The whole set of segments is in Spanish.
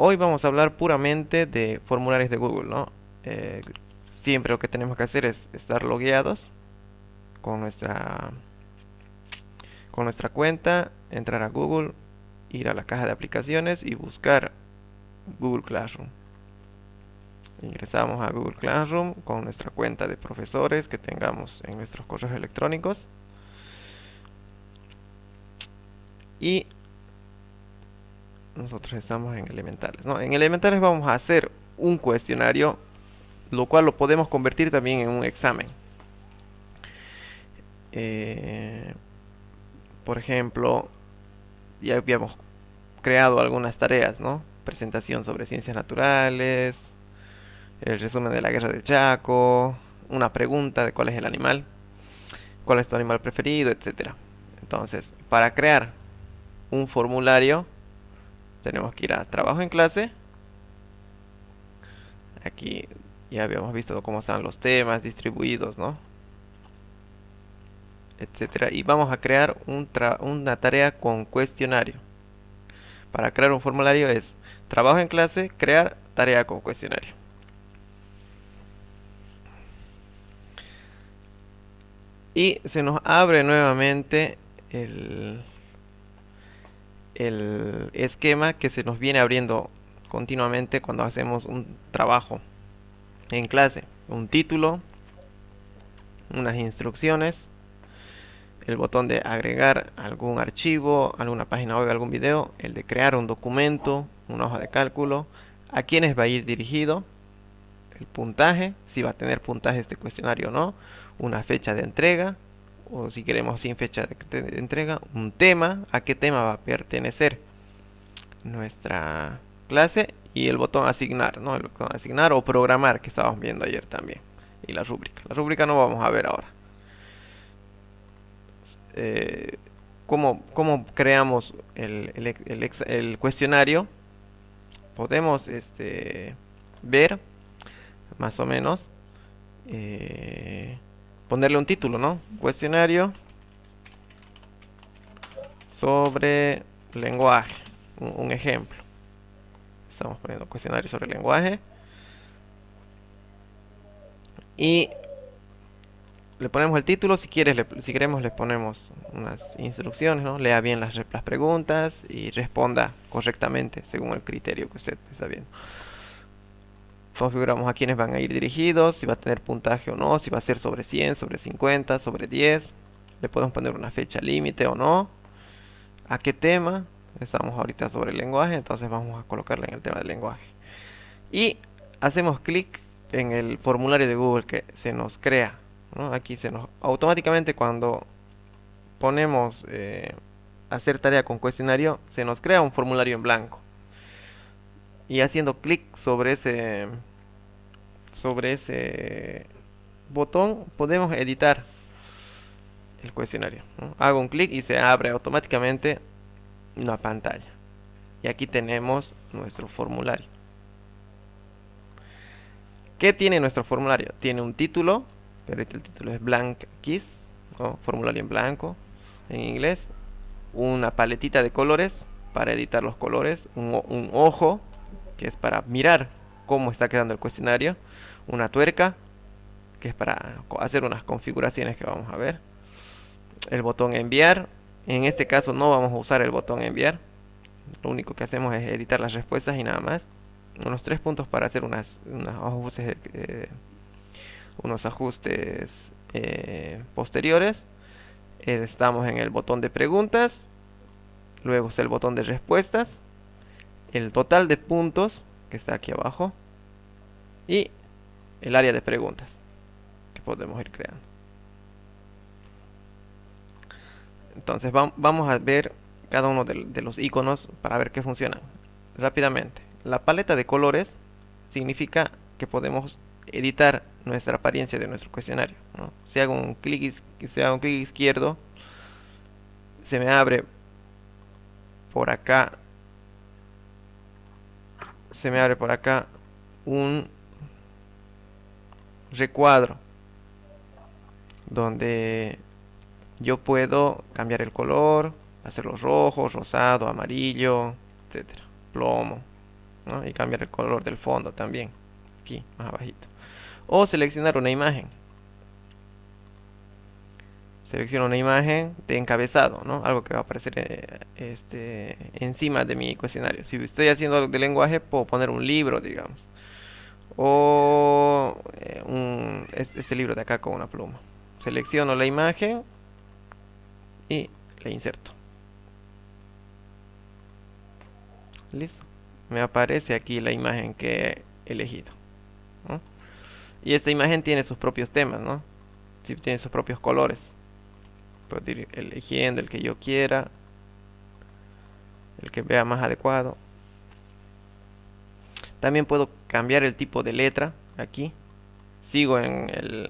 Hoy vamos a hablar puramente de formularios de Google, ¿no? Eh, Siempre lo que tenemos que hacer es estar logueados con nuestra cuenta, entrar a Google, ir a la caja de aplicaciones y buscar Google Classroom. Ingresamos a Google Classroom con nuestra cuenta de profesores que tengamos en nuestros correos electrónicos y nosotros estamos en elementales, ¿no? En elementales vamos a hacer un cuestionario, lo cual lo podemos convertir también en un examen. Eh, por ejemplo, ya habíamos creado algunas tareas, ¿no? Presentación sobre ciencias naturales, el resumen de la guerra del Chaco, una pregunta de cuál es el animal, cuál es tu animal preferido, etcétera. Entonces, para crear un formulario, tenemos que ir a trabajo en clase. Aquí ya habíamos visto cómo están los temas distribuidos, ¿no? Etcétera. Y vamos a crear una tarea con cuestionario. Para crear un formulario es trabajo en clase, crear tarea con cuestionario. Y se nos abre nuevamente el, el esquema que se nos viene abriendo continuamente cuando hacemos un trabajo en clase. Un título, unas instrucciones, el botón de agregar algún archivo, alguna página web, algún video, el de crear un documento, una hoja de cálculo, a quiénes va a ir dirigido, el puntaje, si va a tener puntaje este cuestionario o no, una fecha de entrega, o si queremos sin fecha de entrega, un tema, a qué tema va a pertenecer nuestra clase y el botón asignar, ¿no? El botón asignar o programar que estábamos viendo ayer también. Y la rúbrica. La rúbrica no vamos a ver ahora. Eh, ¿Cómo creamos el cuestionario? Podemos ver más o menos, eh, ponerle un título, ¿no? Cuestionario sobre lenguaje. Un ejemplo. Estamos poniendo cuestionario sobre lenguaje. Y le ponemos el título. Si queremos, le ponemos unas instrucciones, ¿no? Lea bien las preguntas y responda correctamente según el criterio que usted está viendo. Configuramos a quiénes van a ir dirigidos, si va a tener puntaje o no, si va a ser sobre 100, sobre 50, sobre 10. Le podemos poner una fecha límite o no. ¿A qué tema? Estamos ahorita sobre el lenguaje, entonces vamos a colocarle en el tema del lenguaje. Y hacemos clic en el formulario de Google que se nos crea, ¿no? Aquí se nos automáticamente cuando ponemos hacer tarea con cuestionario, se nos crea un formulario en blanco. Y haciendo clic sobre ese botón podemos editar el cuestionario, ¿no? Hago un clic y se abre automáticamente una pantalla. Y aquí tenemos nuestro formulario. ¿Qué tiene nuestro formulario? Tiene un título, pero el título es Blank Keys, o formulario en blanco en inglés. Una paletita de colores para editar los colores. Un ojo, que es para mirar cómo está quedando el cuestionario. Una tuerca, que es para hacer unas configuraciones que vamos a ver. El botón enviar. En este caso no vamos a usar el botón enviar. Lo único que hacemos es editar las respuestas y nada más. Unos tres puntos para hacer unos ajustes posteriores. Estamos en el botón de preguntas. Luego está el botón de respuestas. El total de puntos, que está aquí abajo. Y el área de preguntas, que podemos ir creando. Entonces vamos a ver cada uno de los iconos para ver qué funcionan rápidamente. La paleta de colores significa que podemos editar nuestra apariencia de nuestro cuestionario, ¿no? Si hago un clic izquierdo, se me abre por acá, un recuadro donde yo puedo cambiar el color, hacerlo rojo, rosado, amarillo, etcétera, plomo. ¿no? Y cambiar el color del fondo también, aquí más abajito. O seleccionar una imagen. Selecciono una imagen de encabezado, ¿no? Algo que va a aparecer encima de mi cuestionario. Si estoy haciendo algo de lenguaje, puedo poner un libro, digamos. O este libro de acá con una pluma. Selecciono la imagen y la inserto. Listo. Me aparece aquí la imagen que he elegido, ¿no? Y esta imagen tiene sus propios temas, ¿no? Sí, tiene sus propios colores. Puedo ir eligiendo el que yo quiera, el que vea más adecuado. También puedo cambiar el tipo de letra aquí. Sigo en el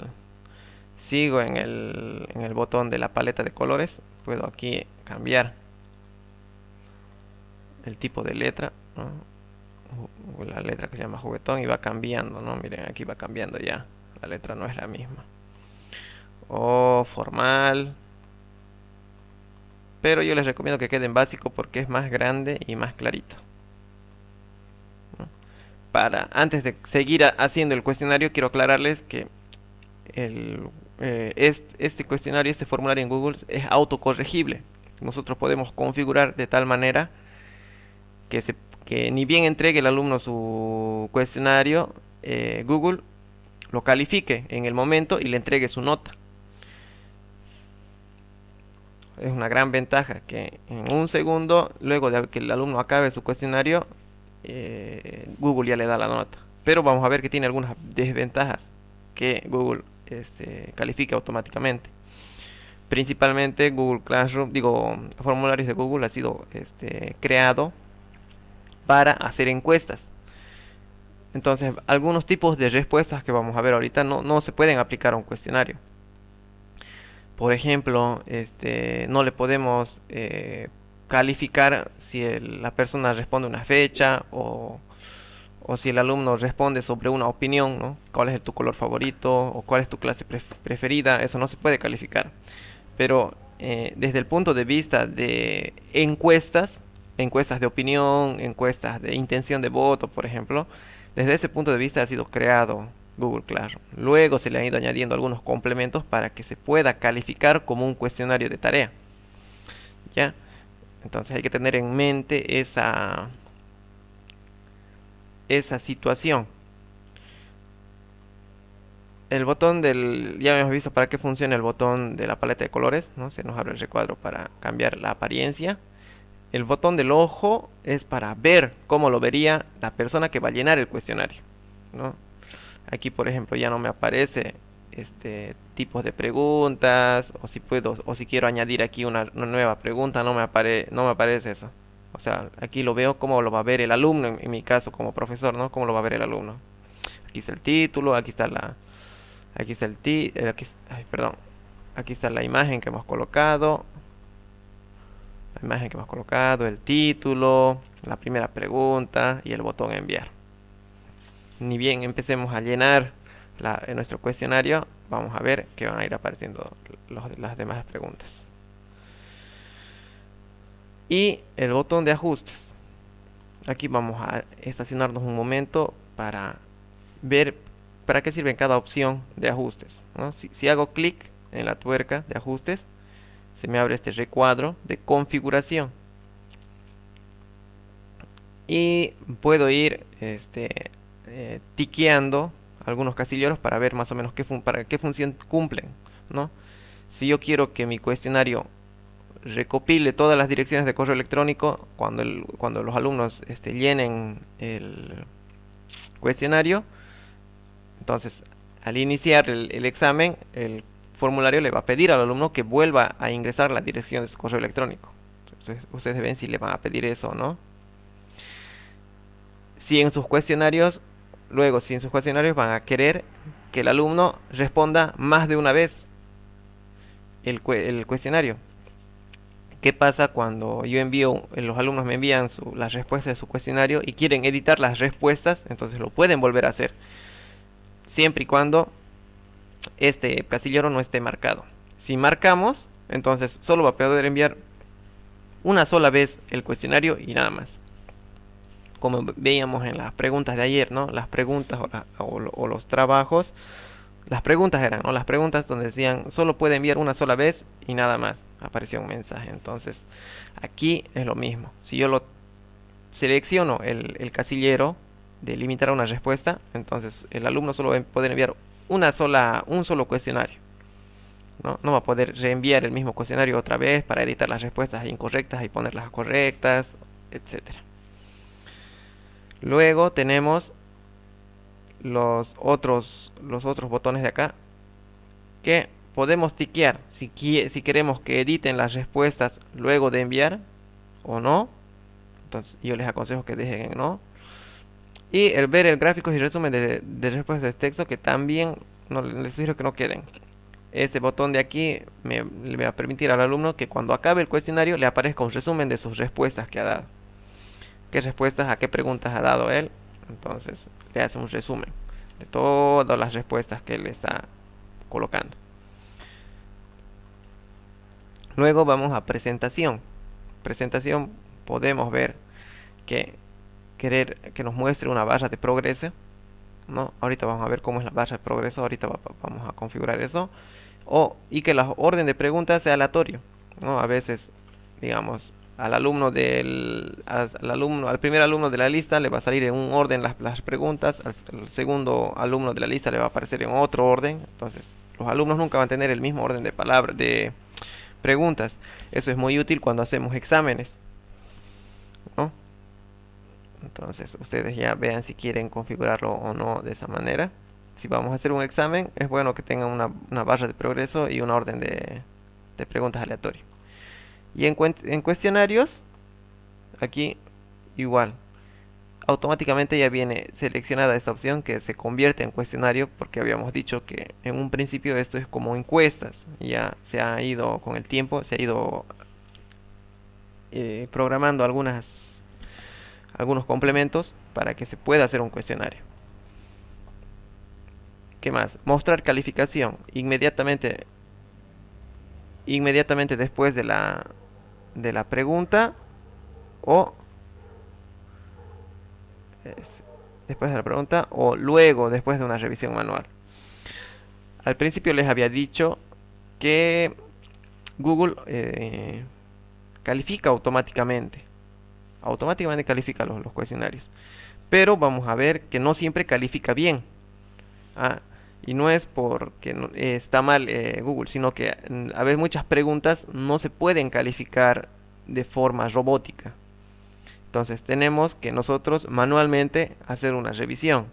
en el botón de la paleta de colores. Puedo aquí cambiar el tipo de letra, ¿no? La letra que se llama juguetón y va cambiando, ¿no? Miren, aquí va cambiando ya. La letra no es la misma. O formal. Pero yo les recomiendo que quede en básico porque es más grande y más clarito. Antes de seguir haciendo el cuestionario, quiero aclararles que este cuestionario, este formulario en Google es autocorregible. Nosotros podemos configurar de tal manera que ni bien entregue el alumno su cuestionario, Google lo califique en el momento y le entregue su nota. Es una gran ventaja que en un segundo, luego de que el alumno acabe su cuestionario, Google ya le da la nota. Pero vamos a ver que tiene algunas desventajas que Google califica automáticamente. Principalmente Google Classroom, digo, formularios de Google ha sido creado para hacer encuestas. Entonces, algunos tipos de respuestas que vamos a ver ahorita no se pueden aplicar a un cuestionario. Por ejemplo, no le podemos calificar si la persona responde una fecha o si el alumno responde sobre una opinión, ¿no? ¿Cuál es tu color favorito o cuál es tu clase preferida? Eso no se puede calificar. Pero desde el punto de vista de encuestas de opinión, encuestas de intención de voto, por ejemplo, desde ese punto de vista ha sido creado Google Classroom. Luego se le han ido añadiendo algunos complementos para que se pueda calificar como un cuestionario de tarea. ¿Ya? Entonces hay que tener en mente esa situación. El botón ya hemos visto para qué funciona el botón de la paleta de colores, ¿no? Se nos abre el recuadro para cambiar la apariencia. El botón del ojo es para ver cómo lo vería la persona que va a llenar el cuestionario, ¿no? Aquí, por ejemplo, ya no me aparece tipos de preguntas, o si quiero añadir aquí una nueva pregunta, no me aparece eso. O sea, aquí lo veo cómo lo va a ver el alumno, en mi caso como profesor, ¿no? Cómo lo va a ver el alumno. Aquí está el título, aquí está perdón, aquí está la imagen que hemos colocado, el título, la primera pregunta y el botón enviar. Ni bien empecemos a llenar en nuestro cuestionario, vamos a ver que van a ir apareciendo las demás preguntas. Y el botón de ajustes. Aquí vamos a estacionarnos un momento para ver para qué sirve cada opción de ajustes, ¿no? Si hago clic en la tuerca de ajustes, se me abre este recuadro de configuración. Y puedo ir tiqueando algunos casilleros para ver más o menos para qué función cumplen, ¿no? Si yo quiero que mi cuestionario recopile todas las direcciones de correo electrónico cuando los alumnos llenen el cuestionario, entonces al iniciar el examen, el formulario le va a pedir al alumno que vuelva a ingresar la dirección de su correo electrónico. Entonces, ustedes ven si le van a pedir eso o no. Si en sus cuestionarios van a querer que el alumno responda más de una vez el cuestionario. ¿Qué pasa cuando los alumnos me envían las respuestas de su cuestionario y quieren editar las respuestas? Entonces lo pueden volver a hacer, siempre y cuando este casillero no esté marcado. Si marcamos, entonces solo va a poder enviar una sola vez el cuestionario y nada más. como veíamos en las preguntas de ayer, ¿no? Las preguntas o los trabajos. Las preguntas eran, ¿no? Las preguntas donde decían solo puede enviar una sola vez y nada más. Apareció un mensaje. Entonces, aquí es lo mismo. Si yo lo selecciono el casillero de limitar a una respuesta, entonces el alumno solo va a poder enviar un solo cuestionario. No va a poder reenviar el mismo cuestionario otra vez para editar las respuestas incorrectas y ponerlas correctas, etcétera. Luego tenemos los otros botones de acá que podemos tiquear si queremos que editen las respuestas luego de enviar o no. Entonces yo les aconsejo que dejen en no. Y el ver el gráfico y resumen de respuestas de texto, que también no, les sugiero que no queden. Este botón de aquí le va a permitir al alumno que cuando acabe el cuestionario le aparezca un resumen de sus respuestas que ha dado. ¿Qué respuestas a qué preguntas ha dado él? Entonces le hace un resumen de todas las respuestas que él está colocando. Luego vamos a presentación. Presentación, podemos ver que querer que nos muestre una barra de progreso, ¿no? Ahorita vamos a ver cómo es la barra de progreso, ahorita vamos a configurar eso. Y que la orden de preguntas sea aleatorio, ¿no? A veces, digamos, al primer alumno de la lista le va a salir en un orden las preguntas, al segundo alumno de la lista le va a aparecer en otro orden. Entonces, los alumnos nunca van a tener el mismo orden de palabras, de preguntas. Eso es muy útil cuando hacemos exámenes, ¿no? Entonces, ustedes ya vean si quieren configurarlo o no de esa manera. Si vamos a hacer un examen, es bueno que tengan una barra de progreso y una orden de preguntas aleatorias. Y en cuestionarios, aquí igual, automáticamente ya viene seleccionada esta opción que se convierte en cuestionario, porque habíamos dicho que en un principio esto es como encuestas. Ya se ha ido con el tiempo, se ha ido programando algunos complementos para que se pueda hacer un cuestionario. ¿Qué más? Mostrar calificación inmediatamente después de la pregunta o después de la pregunta o luego después de una revisión manual. Al principio les había dicho que Google califica automáticamente califica los cuestionarios, pero vamos a ver que no siempre califica bien. Y no es porque está mal Google, sino que a veces muchas preguntas no se pueden calificar de forma robótica. Entonces tenemos que nosotros manualmente hacer una revisión.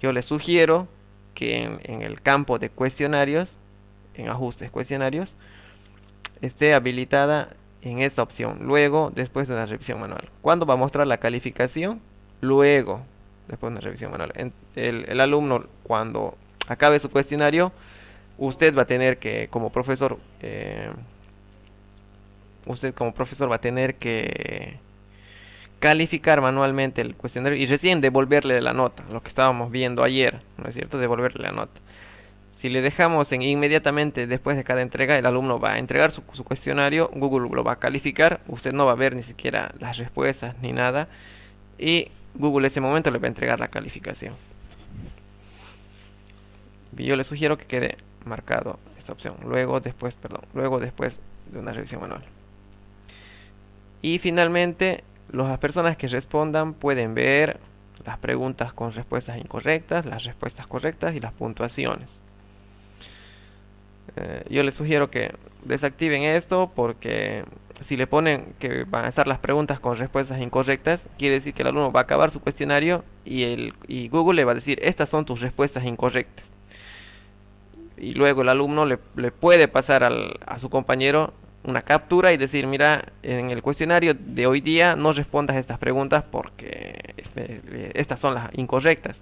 Yo les sugiero que en el campo de cuestionarios, en ajustes cuestionarios, esté habilitada en esta opción, luego después de una revisión manual. ¿Cuándo va a mostrar la calificación? Luego, después de una revisión manual. El alumno, cuando acabe su cuestionario, usted va a tener que, como profesor, va a tener que calificar manualmente el cuestionario y recién devolverle la nota, lo que estábamos viendo ayer, ¿no es cierto? Devolverle la nota. Si le dejamos inmediatamente después de cada entrega, el alumno va a entregar su cuestionario, Google lo va a calificar, usted no va a ver ni siquiera las respuestas ni nada, y Google en ese momento le va a entregar la calificación. Y yo le sugiero que quede marcado esta opción, luego después de una revisión manual. Y finalmente, las personas que respondan pueden ver las preguntas con respuestas incorrectas, las respuestas correctas y las puntuaciones. Yo les sugiero que desactiven esto, porque si le ponen que van a estar las preguntas con respuestas incorrectas, quiere decir que el alumno va a acabar su cuestionario y Google le va a decir: estas son tus respuestas incorrectas. Y luego el alumno le puede pasar a su compañero una captura y decir: mira, en el cuestionario de hoy día no respondas estas preguntas porque estas son las incorrectas,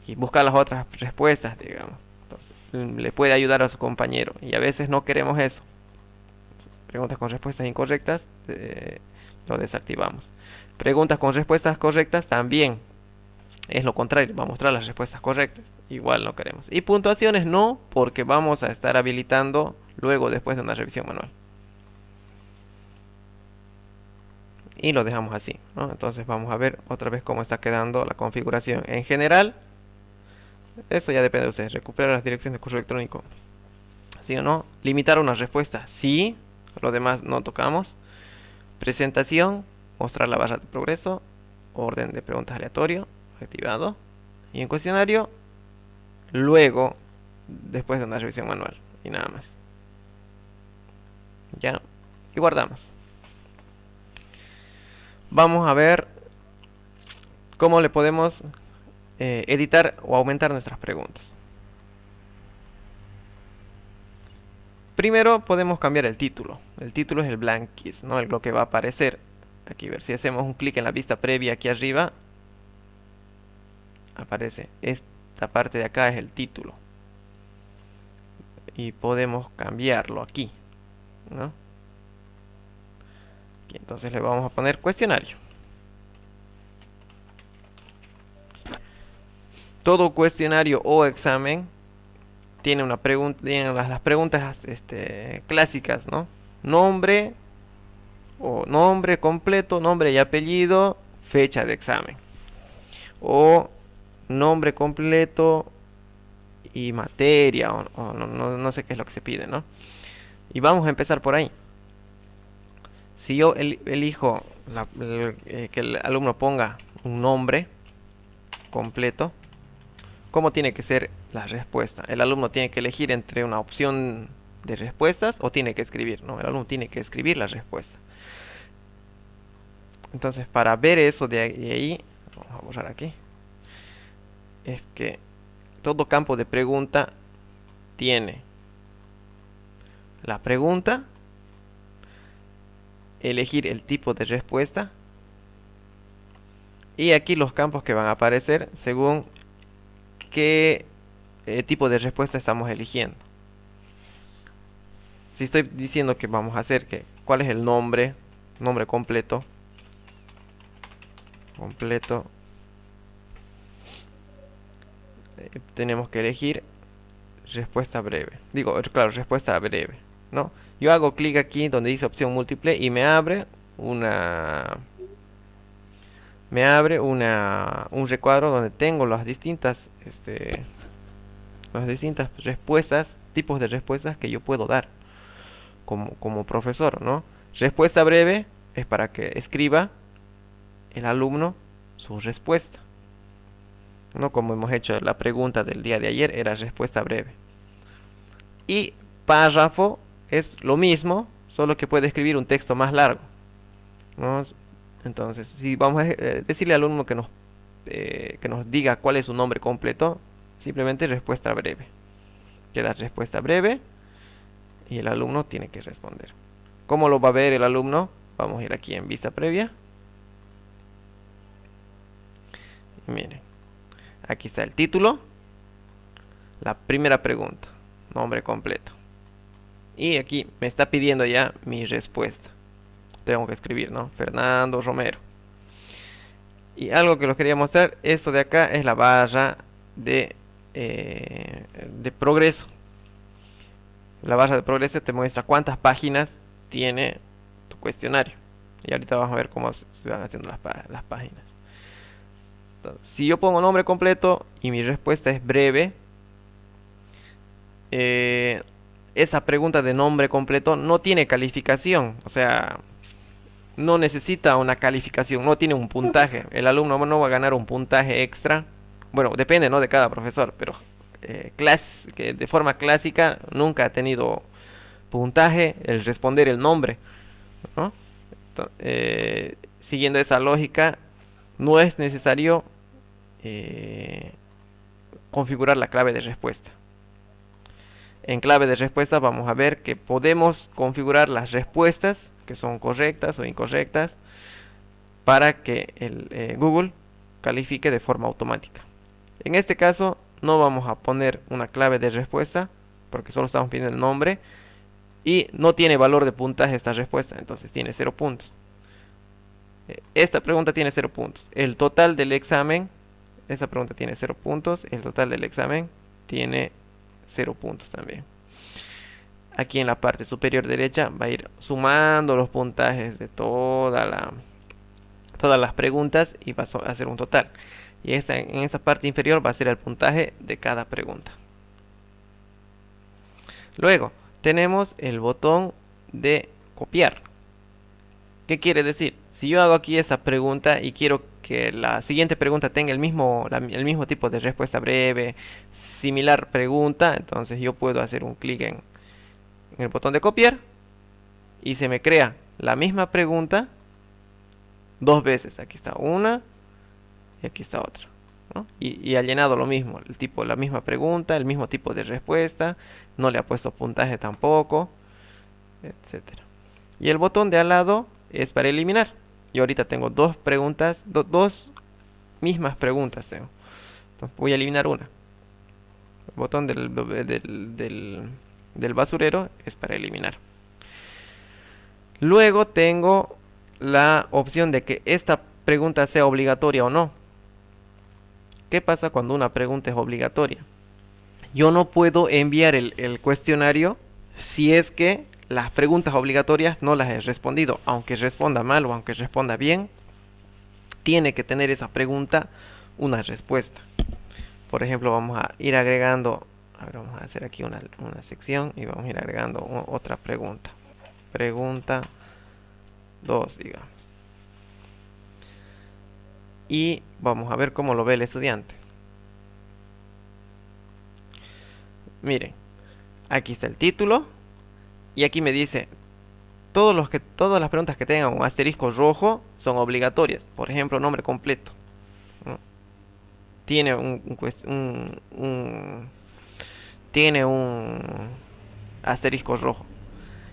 y buscar las otras respuestas, digamos. Entonces, le puede ayudar a su compañero, y a veces no queremos eso. Preguntas con respuestas incorrectas, lo desactivamos. Preguntas con respuestas correctas también es lo contrario, va a mostrar las respuestas correctas, igual no queremos. Y puntuaciones no, porque vamos a estar habilitando luego después de una revisión manual. y lo dejamos así, ¿no? Entonces vamos a ver otra vez cómo está quedando la configuración en general. Eso ya depende de ustedes. Recuperar las direcciones de correo electrónico, ¿sí o no? Limitar una respuesta, sí. Lo demás no tocamos. Presentación, mostrar la barra de progreso, orden de preguntas aleatorio, activado. Y en cuestionario, luego, después de una revisión manual. Y nada más. Ya. Y guardamos. Vamos a ver cómo le podemos editar o aumentar nuestras preguntas. Primero podemos cambiar el título. El título es el blank keys, ¿no? Lo que va a aparecer. Aquí ver si hacemos un clic en la vista previa aquí arriba, aparece esta parte de acá, es el título. Y podemos cambiarlo aquí, ¿no? Aquí, entonces le vamos a poner cuestionario. Todo cuestionario o examen tiene una pregunta, tiene las preguntas clásicas, ¿no? Nombre o nombre completo, nombre y apellido, fecha de examen. O nombre completo y materia, o no sé qué es lo que se pide, ¿no? Y vamos a empezar por ahí. Si yo elijo que el alumno ponga un nombre completo, ¿cómo tiene que ser la respuesta? El alumno tiene que elegir entre una opción de respuestas o tiene que escribir, ¿no? El alumno tiene que escribir la respuesta. Entonces, para ver eso de ahí, vamos a borrar aquí, es que todo campo de pregunta tiene la pregunta, elegir el tipo de respuesta y aquí los campos que van a aparecer según qué tipo de respuesta estamos eligiendo. Si estoy diciendo que vamos a hacer que cuál es el nombre completo, tenemos que elegir respuesta breve. Digo, claro, respuesta breve, ¿no? Yo hago clic aquí donde dice opción múltiple y me abre un recuadro donde tengo las distintas respuestas, tipos de respuestas que yo puedo dar como profesor, ¿no? Respuesta breve es para que escriba el alumno su respuesta, ¿no? Como hemos hecho la pregunta del día de ayer, era respuesta breve. Y párrafo es lo mismo, solo que puede escribir un texto más largo, ¿no? Entonces, si vamos a decirle al alumno que nos diga cuál es su nombre completo, simplemente respuesta breve. Queda respuesta breve y el alumno tiene que responder. ¿Cómo lo va a ver el alumno? Vamos a ir aquí en vista previa. Y miren, aquí está el título, la primera pregunta, nombre completo. Y aquí me está pidiendo ya mi respuesta. Tengo que escribir, ¿no? Fernando Romero. Y algo que les quería mostrar, esto de acá es la barra de progreso. La barra de progreso te muestra cuántas páginas tiene tu cuestionario. Y ahorita vamos a ver cómo se van haciendo las páginas. Entonces, si yo pongo nombre completo y mi respuesta es breve, esa pregunta de nombre completo no tiene calificación. O sea, no necesita una calificación, no tiene un puntaje. El alumno no va a ganar un puntaje extra. Bueno, depende, ¿no?, de cada profesor, pero que de forma clásica nunca ha tenido puntaje el responder el nombre, ¿no? Siguiendo esa lógica, no es necesario configurar la clave de respuesta. En clave de respuesta vamos a ver que podemos configurar las respuestas que son correctas o incorrectas para que el Google califique de forma automática. En este caso no vamos a poner una clave de respuesta porque solo estamos pidiendo el nombre y no tiene valor de puntaje esta respuesta, entonces tiene 0 puntos. Esta pregunta tiene 0 puntos. El total del examen, esta pregunta tiene 0 puntos. El total del examen tiene 0 puntos también. Aquí en la parte superior derecha va a ir sumando los puntajes de toda todas las preguntas y va a hacer un total. Y en esa parte inferior va a ser el puntaje de cada pregunta. Luego tenemos el botón de copiar. ¿Qué quiere decir? Si yo hago aquí esa pregunta y quiero que la siguiente pregunta tenga el mismo tipo de respuesta breve, similar pregunta, entonces yo puedo hacer un clic en el botón de copiar y se me crea la misma pregunta dos veces. Aquí está una y aquí está otra, ¿no? Y ha llenado lo mismo, la misma pregunta, el mismo tipo de respuesta, no le ha puesto puntaje tampoco, etcétera. Y el botón de al lado es para eliminar. Yo ahorita tengo dos preguntas, dos mismas preguntas tengo. Entonces voy a eliminar una. El botón del basurero es para eliminar. Luego tengo la opción de que esta pregunta sea obligatoria o no. ¿Qué pasa cuando una pregunta es obligatoria? Yo no puedo enviar el cuestionario si es que las preguntas obligatorias no las he respondido. Aunque responda mal o aunque responda bien, tiene que tener esa pregunta una respuesta. Por ejemplo, vamos a ir agregando, a ver, vamos a hacer aquí una sección y vamos a ir agregando otra pregunta. Pregunta 2, digamos. Y vamos a ver cómo lo ve el estudiante. Miren, aquí está el título y aquí me dice todas las preguntas que tengan un asterisco rojo son obligatorias. Por ejemplo, nombre completo, ¿no? Tiene tiene un asterisco rojo.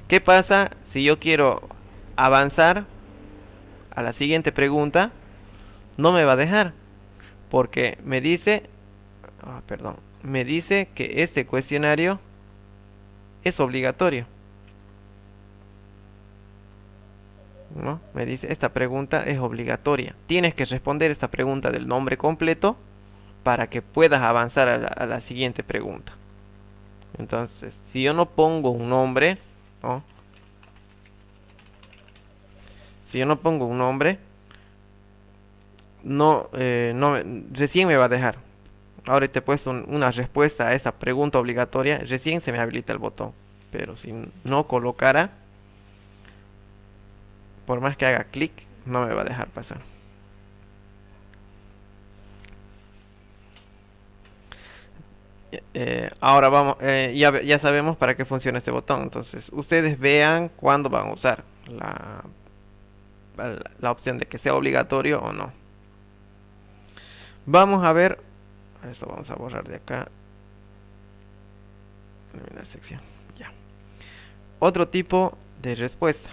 ¿Qué pasa si yo quiero avanzar a la siguiente pregunta? No me va a dejar porque me dice, me dice que este cuestionario es obligatorio, ¿no? Me dice, esta pregunta es obligatoria. Tienes que responder esta pregunta del nombre completo para que puedas avanzar a la siguiente pregunta. Entonces, si yo no pongo un nombre, ¿no? Si yo no pongo un nombre, recién me va a dejar. Ahora te he puesto una respuesta a esa pregunta obligatoria, recién se me habilita el botón. Pero si no colocara, por más que haga clic, no me va a dejar pasar. Ahora vamos, ya sabemos para qué funciona este botón. Entonces, ustedes vean cuándo van a usar la opción de que sea obligatorio o no. Vamos a ver, esto vamos a borrar de acá. Eliminar sección, ya. Otro tipo de respuesta.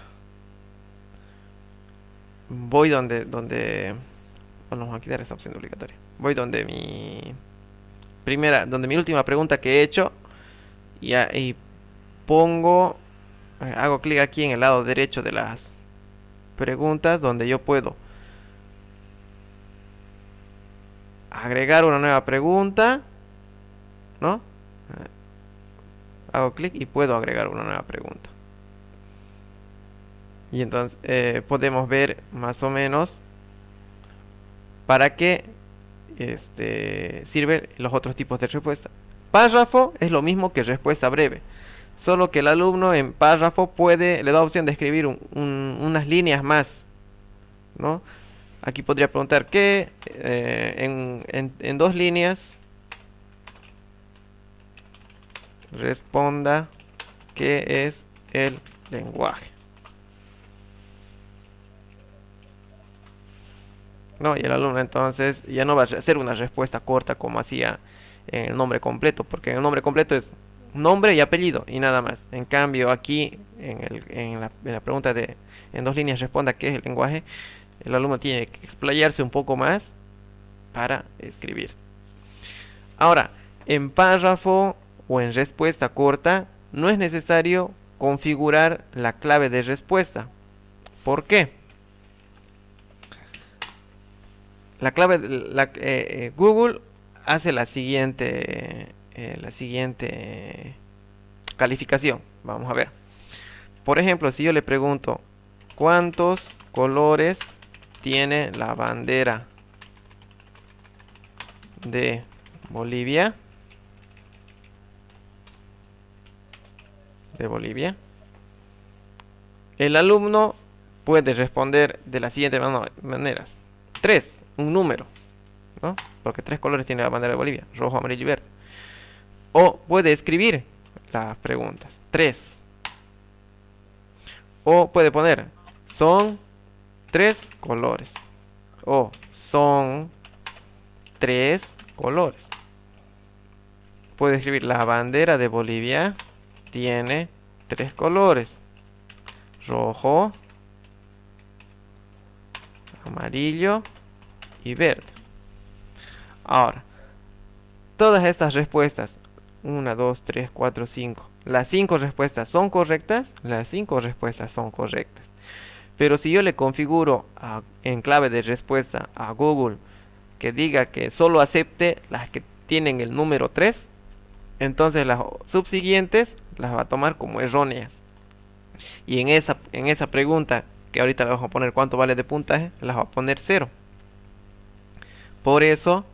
Voy donde bueno, vamos a quitar esa opción de obligatoria. Voy donde donde mi última pregunta que he hecho y pongo, hago clic aquí en el lado derecho de las preguntas donde yo puedo agregar una nueva pregunta, ¿no? Hago clic y puedo agregar una nueva pregunta. Y entonces podemos ver más o menos para qué sirven los otros tipos de respuesta. Párrafo es lo mismo que respuesta breve, solo que el alumno en párrafo le da opción de escribir unas líneas más, ¿no? Aquí podría preguntar que en 2 líneas responda qué es el lenguaje, ¿no? Y el alumno entonces ya no va a hacer una respuesta corta como hacía en el nombre completo, porque en el nombre completo es nombre y apellido y nada más. En cambio aquí en la pregunta de en 2 líneas responda qué es el lenguaje, el alumno tiene que explayarse un poco más para escribir. Ahora, en párrafo o en respuesta corta no es necesario configurar la clave de respuesta. ¿Por qué? La clave, Google hace la siguiente calificación. Vamos a ver. Por ejemplo, si yo le pregunto ¿cuántos colores tiene la bandera de Bolivia. El alumno puede responder de las siguientes maneras. 3, un número, ¿no? Porque 3 colores tiene la bandera de Bolivia, rojo, amarillo y verde. O puede escribir las preguntas, 3. O puede poner, son 3 colores. O son 3 colores. Puede escribir, la bandera de Bolivia tiene 3 colores: rojo, amarillo y verde. Ahora, todas estas respuestas, 1, 2, 3, 4, 5, las 5 respuestas son correctas. Las 5 respuestas son correctas. Pero si yo le configuro en clave de respuesta a Google que diga que solo acepte las que tienen el número 3, entonces las subsiguientes las va a tomar como erróneas. Y en esa pregunta, que ahorita le vamos a poner cuánto vale de puntaje, las va a poner 0. Por eso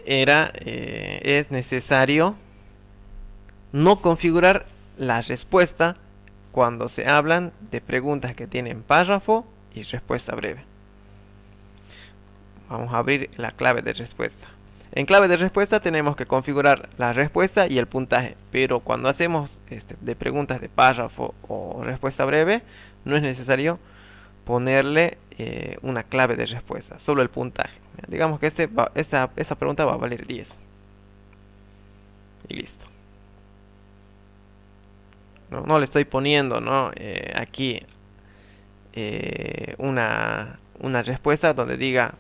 es necesario no configurar la respuesta cuando se hablan de preguntas que tienen párrafo y respuesta breve. Vamos a abrir la clave de respuesta. En clave de respuesta tenemos que configurar la respuesta y el puntaje, pero cuando hacemos de preguntas de párrafo o respuesta breve, no es necesario ponerle una clave de respuesta, solo el puntaje. Digamos que esa pregunta va a valer 10. Y listo. No le estoy poniendo, ¿no? Aquí una respuesta donde diga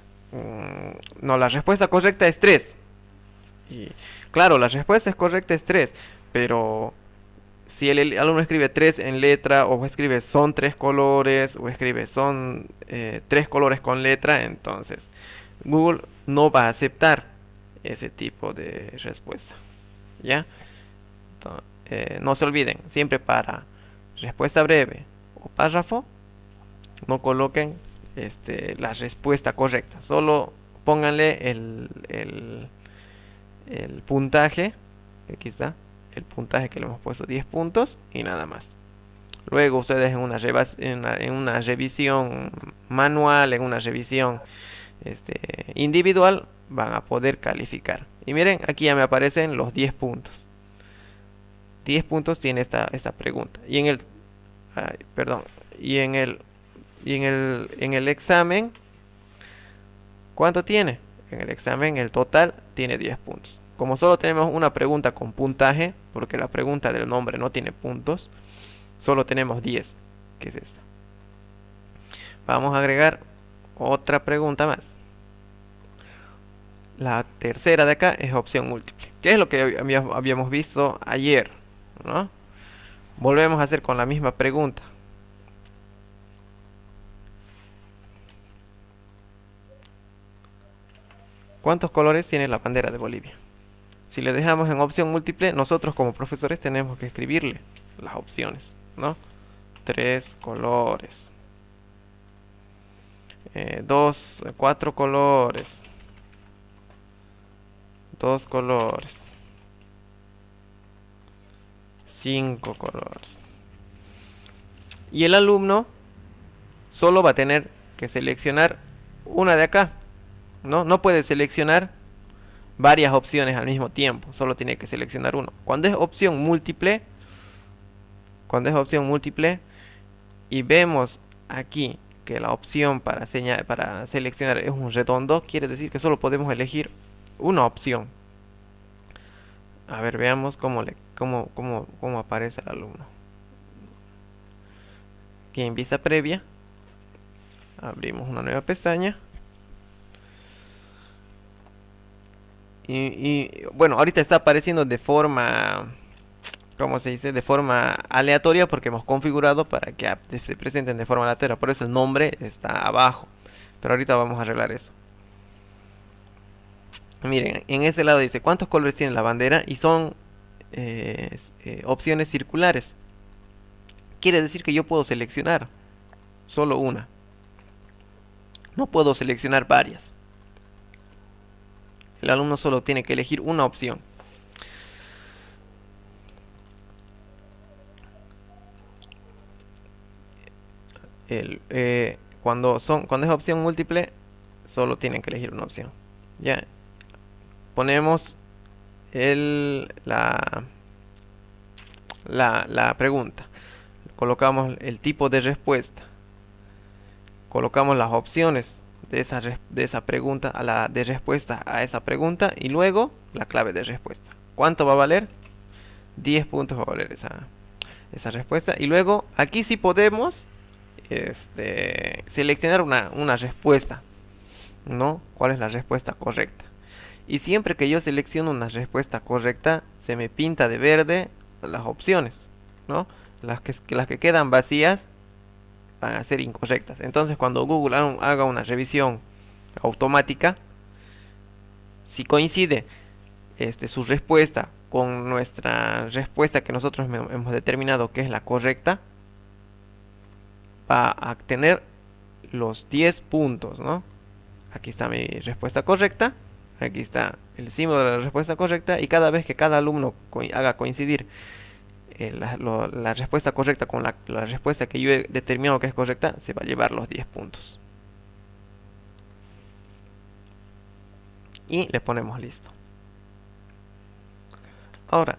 no, la respuesta correcta es 3. Y claro, la respuesta es correcta es 3, pero si el alumno escribe 3 en letra, o escribe son 3 colores, o escribe son 3 colores con letra, entonces Google no va a aceptar ese tipo de respuesta. ¿Ya? No se olviden, siempre para respuesta breve o párrafo, no coloquen la respuesta correcta. Solo pónganle el puntaje. Aquí está, el puntaje que le hemos puesto 10 puntos y nada más. Luego ustedes en una revisión manual, en una revisión individual, van a poder calificar. Y miren, aquí ya me aparecen los 10 puntos. 10 puntos tiene esta pregunta. Y en el examen, ¿cuánto tiene? En el examen el total tiene 10 puntos. Como solo tenemos una pregunta con puntaje, porque la pregunta del nombre no tiene puntos, solo tenemos 10, que es esta. Vamos a agregar otra pregunta más. La tercera de acá es opción múltiple, que es lo que habíamos visto ayer, ¿no? Volvemos a hacer con la misma pregunta. ¿Cuántos colores tiene la bandera de Bolivia? Si le dejamos en opción múltiple, nosotros como profesores tenemos que escribirle las opciones, ¿no? 3 colores. 4 colores. 2 colores. 5 colores. Y el alumno solo va a tener que seleccionar una de acá. No puede seleccionar varias opciones al mismo tiempo, solo tiene que seleccionar uno. Cuando es opción múltiple y vemos aquí que la opción para seleccionar es un redondo, quiere decir que solo podemos elegir una opción. A ver, veamos cómo aparece el alumno. Aquí en vista previa abrimos una nueva pestaña. Y bueno, ahorita está apareciendo de forma, ¿cómo se dice? De forma aleatoria, porque hemos configurado para que se presenten de forma aleatoria. Por eso el nombre está abajo. Pero ahorita vamos a arreglar eso. Miren, en ese lado dice cuántos colores tiene la bandera y son opciones circulares. Quiere decir que yo puedo seleccionar solo una. No puedo seleccionar varias. El alumno solo tiene que elegir una opción. Cuando es opción múltiple, solo tienen que elegir una opción. Ya ponemos la pregunta. Colocamos el tipo de respuesta. Colocamos las opciones de esa pregunta de respuesta a esa pregunta y luego la clave de respuesta. ¿Cuánto va a valer? 10 puntos va a valer esa respuesta. Y luego aquí sí podemos seleccionar una respuesta, ¿no? ¿Cuál es la respuesta correcta? Y siempre que yo selecciono una respuesta correcta, se me pinta de verde las opciones, ¿no? Las que quedan vacías van a ser incorrectas. Entonces, cuando Google haga una revisión automática, si coincide su respuesta con nuestra respuesta que nosotros hemos determinado que es la correcta, va a tener los 10 puntos, ¿no? Aquí está mi respuesta correcta, aquí está el símbolo de la respuesta correcta, y cada vez que cada alumno haga coincidir la respuesta correcta con la respuesta que yo he determinado que es correcta, se va a llevar los 10 puntos. Y le ponemos listo. Ahora,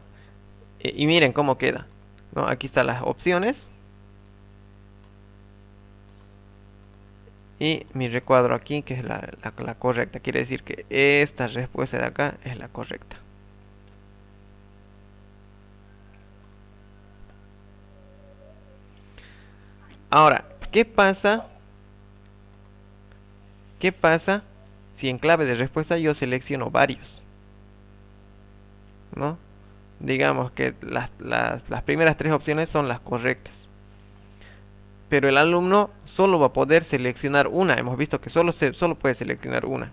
y miren cómo queda, ¿no? Aquí están las opciones. Y mi recuadro aquí, que es la correcta. Quiere decir que esta respuesta de acá es la correcta. Ahora, ¿qué pasa? ¿Qué pasa si en clave de respuesta yo selecciono varios? ¿No? Digamos que las primeras tres opciones son las correctas. Pero el alumno solo va a poder seleccionar una. Hemos visto que solo puede seleccionar una.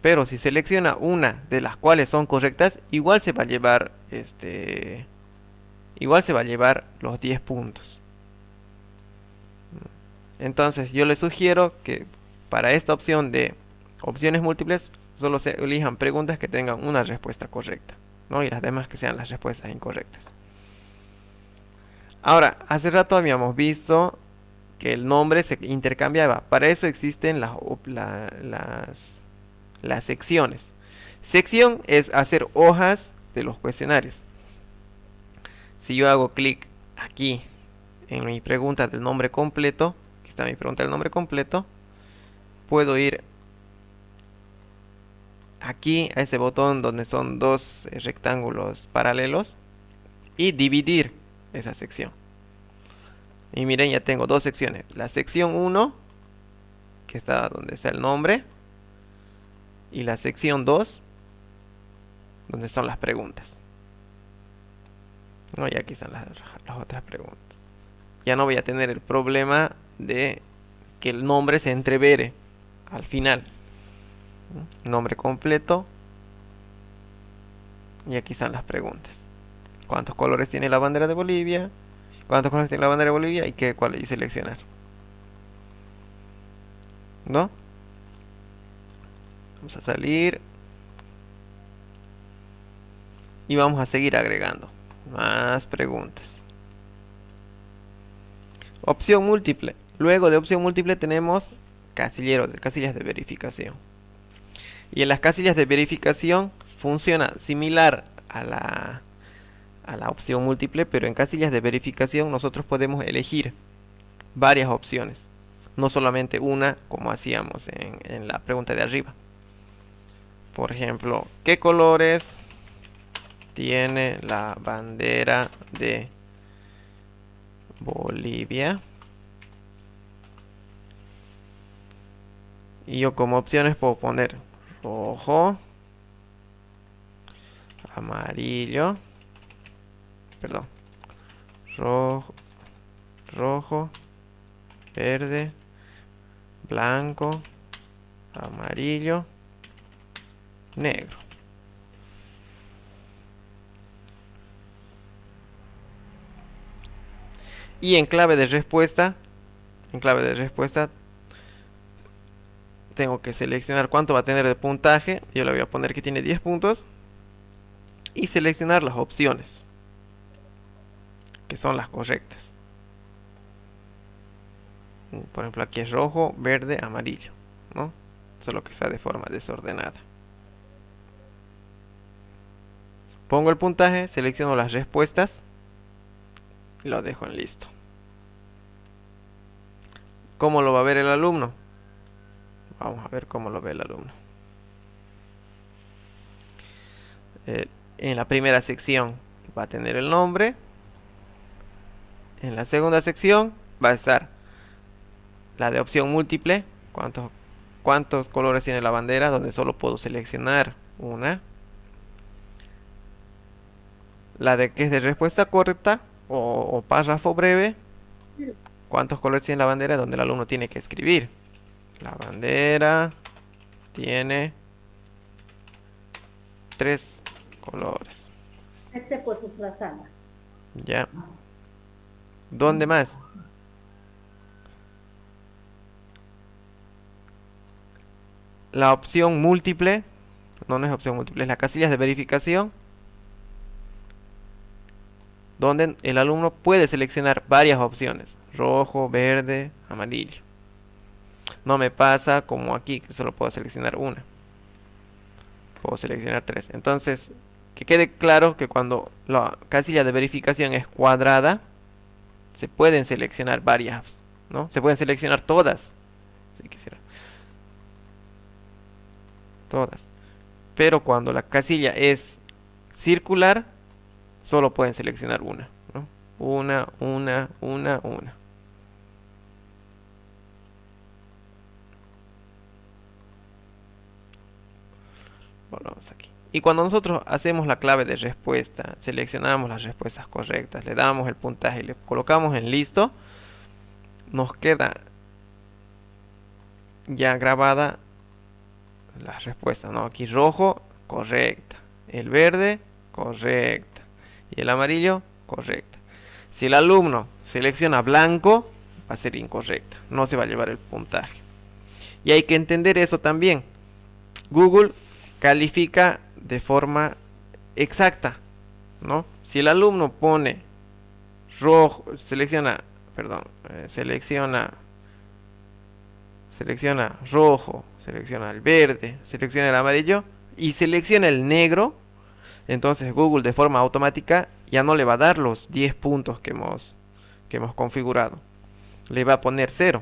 Pero si selecciona una de las cuales son correctas, igual se va a llevar igual se va a llevar los 10 puntos. Entonces yo les sugiero que para esta opción de opciones múltiples solo se elijan preguntas que tengan una respuesta correcta, ¿no? Y las demás que sean las respuestas incorrectas. Ahora, hace rato habíamos visto que el nombre se intercambiaba. Para eso existen las secciones. Sección es hacer hojas de los cuestionarios. Si yo hago clic aquí en mi pregunta del nombre completo, aquí está mi pregunta del nombre completo, puedo ir aquí a ese botón donde son dos rectángulos paralelos y dividir esa sección. Y miren, ya tengo dos secciones. La sección 1, que está donde está el nombre, y la sección 2, donde son las preguntas. No, y aquí están las otras preguntas. Ya no voy a tener el problema de que el nombre se entrevere al final. Nombre completo. Y aquí están las preguntas. ¿Cuántos colores tiene la bandera de Bolivia? ¿Cuántos colores tiene la bandera de Bolivia? Y cuál y seleccionar. ¿No? Vamos a salir. Y vamos a seguir agregando más preguntas. Opción múltiple. Luego de opción múltiple tenemos casillas de verificación. Y en las casillas de verificación funciona similar a la opción múltiple, pero en casillas de verificación nosotros podemos elegir varias opciones, no solamente una como hacíamos en la pregunta de arriba. Por ejemplo, ¿qué colores tiene la bandera de Bolivia? Y yo como opciones puedo poner rojo, amarillo, perdón, rojo, verde, blanco, amarillo, negro. Y en clave de respuesta En clave de respuesta tengo que seleccionar cuánto va a tener de puntaje. Yo le voy a poner que tiene 10 puntos. Y seleccionar las opciones, que son las correctas. Por ejemplo, aquí es rojo, verde, amarillo, ¿no? Solo que está de forma desordenada. Pongo el puntaje, selecciono las respuestas y lo dejo en listo. ¿Cómo lo va a ver el alumno? Vamos a ver cómo lo ve el alumno. En la primera sección va a tener el nombre. En la segunda sección va a estar la de opción múltiple. ¿Cuántos colores tiene la bandera? Donde solo puedo seleccionar una. La de que es de respuesta corta o párrafo breve. ¿Cuántos colores tiene la bandera? Donde el alumno tiene que escribir. La bandera tiene 3 colores. Este por su trazada. Ya. ¿Dónde más? La opción múltiple. No, no es opción múltiple, es la casilla de verificación. Donde el alumno puede seleccionar varias opciones. Rojo, verde, amarillo. No me pasa como aquí, que solo puedo seleccionar una. Puedo seleccionar 3. Entonces, que quede claro que cuando la casilla de verificación es cuadrada, se pueden seleccionar varias, ¿no? Se pueden seleccionar todas, si quisiera. Todas. Pero cuando la casilla es circular, solo pueden seleccionar una, ¿no? Una. Volvamos aquí. Y cuando nosotros hacemos la clave de respuesta, seleccionamos las respuestas correctas, le damos el puntaje y le colocamos en listo, nos queda ya grabada la respuesta, ¿no? Aquí rojo, correcta. El verde, correcta. Y el amarillo, correcta. Si el alumno selecciona blanco, va a ser incorrecta. No se va a llevar el puntaje. Y hay que entender eso también. Google califica de forma exacta, ¿no? Si el alumno pone rojo, selecciona rojo, selecciona el verde, selecciona el amarillo y selecciona el negro, entonces Google de forma automática ya no le va a dar los 10 puntos que hemos configurado. Le va a poner 0.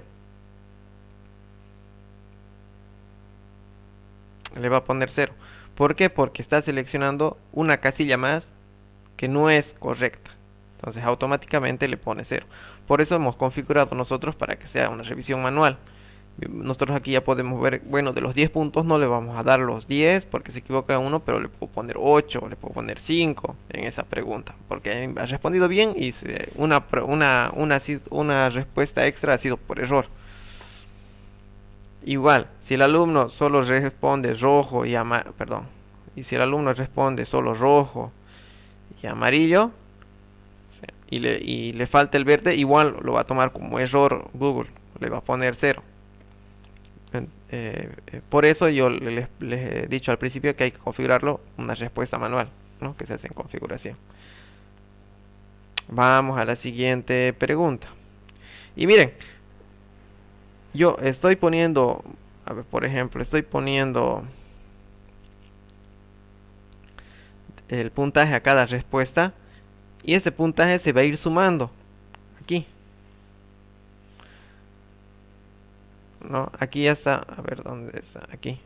Le va a poner 0. ¿Por qué? Porque está seleccionando una casilla más que no es correcta. Entonces automáticamente le pone 0. Por eso hemos configurado nosotros para que sea una revisión manual. Nosotros aquí ya podemos ver, bueno, de los 10 puntos no le vamos a dar los 10 porque se equivoca uno, pero le puedo poner 8, le puedo poner 5 en esa pregunta, porque ha respondido bien y una respuesta extra ha sido por error. Igual, si el alumno solo responde rojo y si el alumno responde solo rojo y amarillo, y le falta el verde, igual lo va a tomar como error Google, le va a poner 0. Por eso yo les he dicho al principio que hay que configurarlo una respuesta manual, ¿no? Que se hace en configuración. Vamos a la siguiente pregunta. Y miren, yo estoy poniendo, a ver, por ejemplo, estoy poniendo el puntaje a cada respuesta y ese puntaje se va a ir sumando aquí, ¿no? Aquí ya está, a ver dónde está, aquí.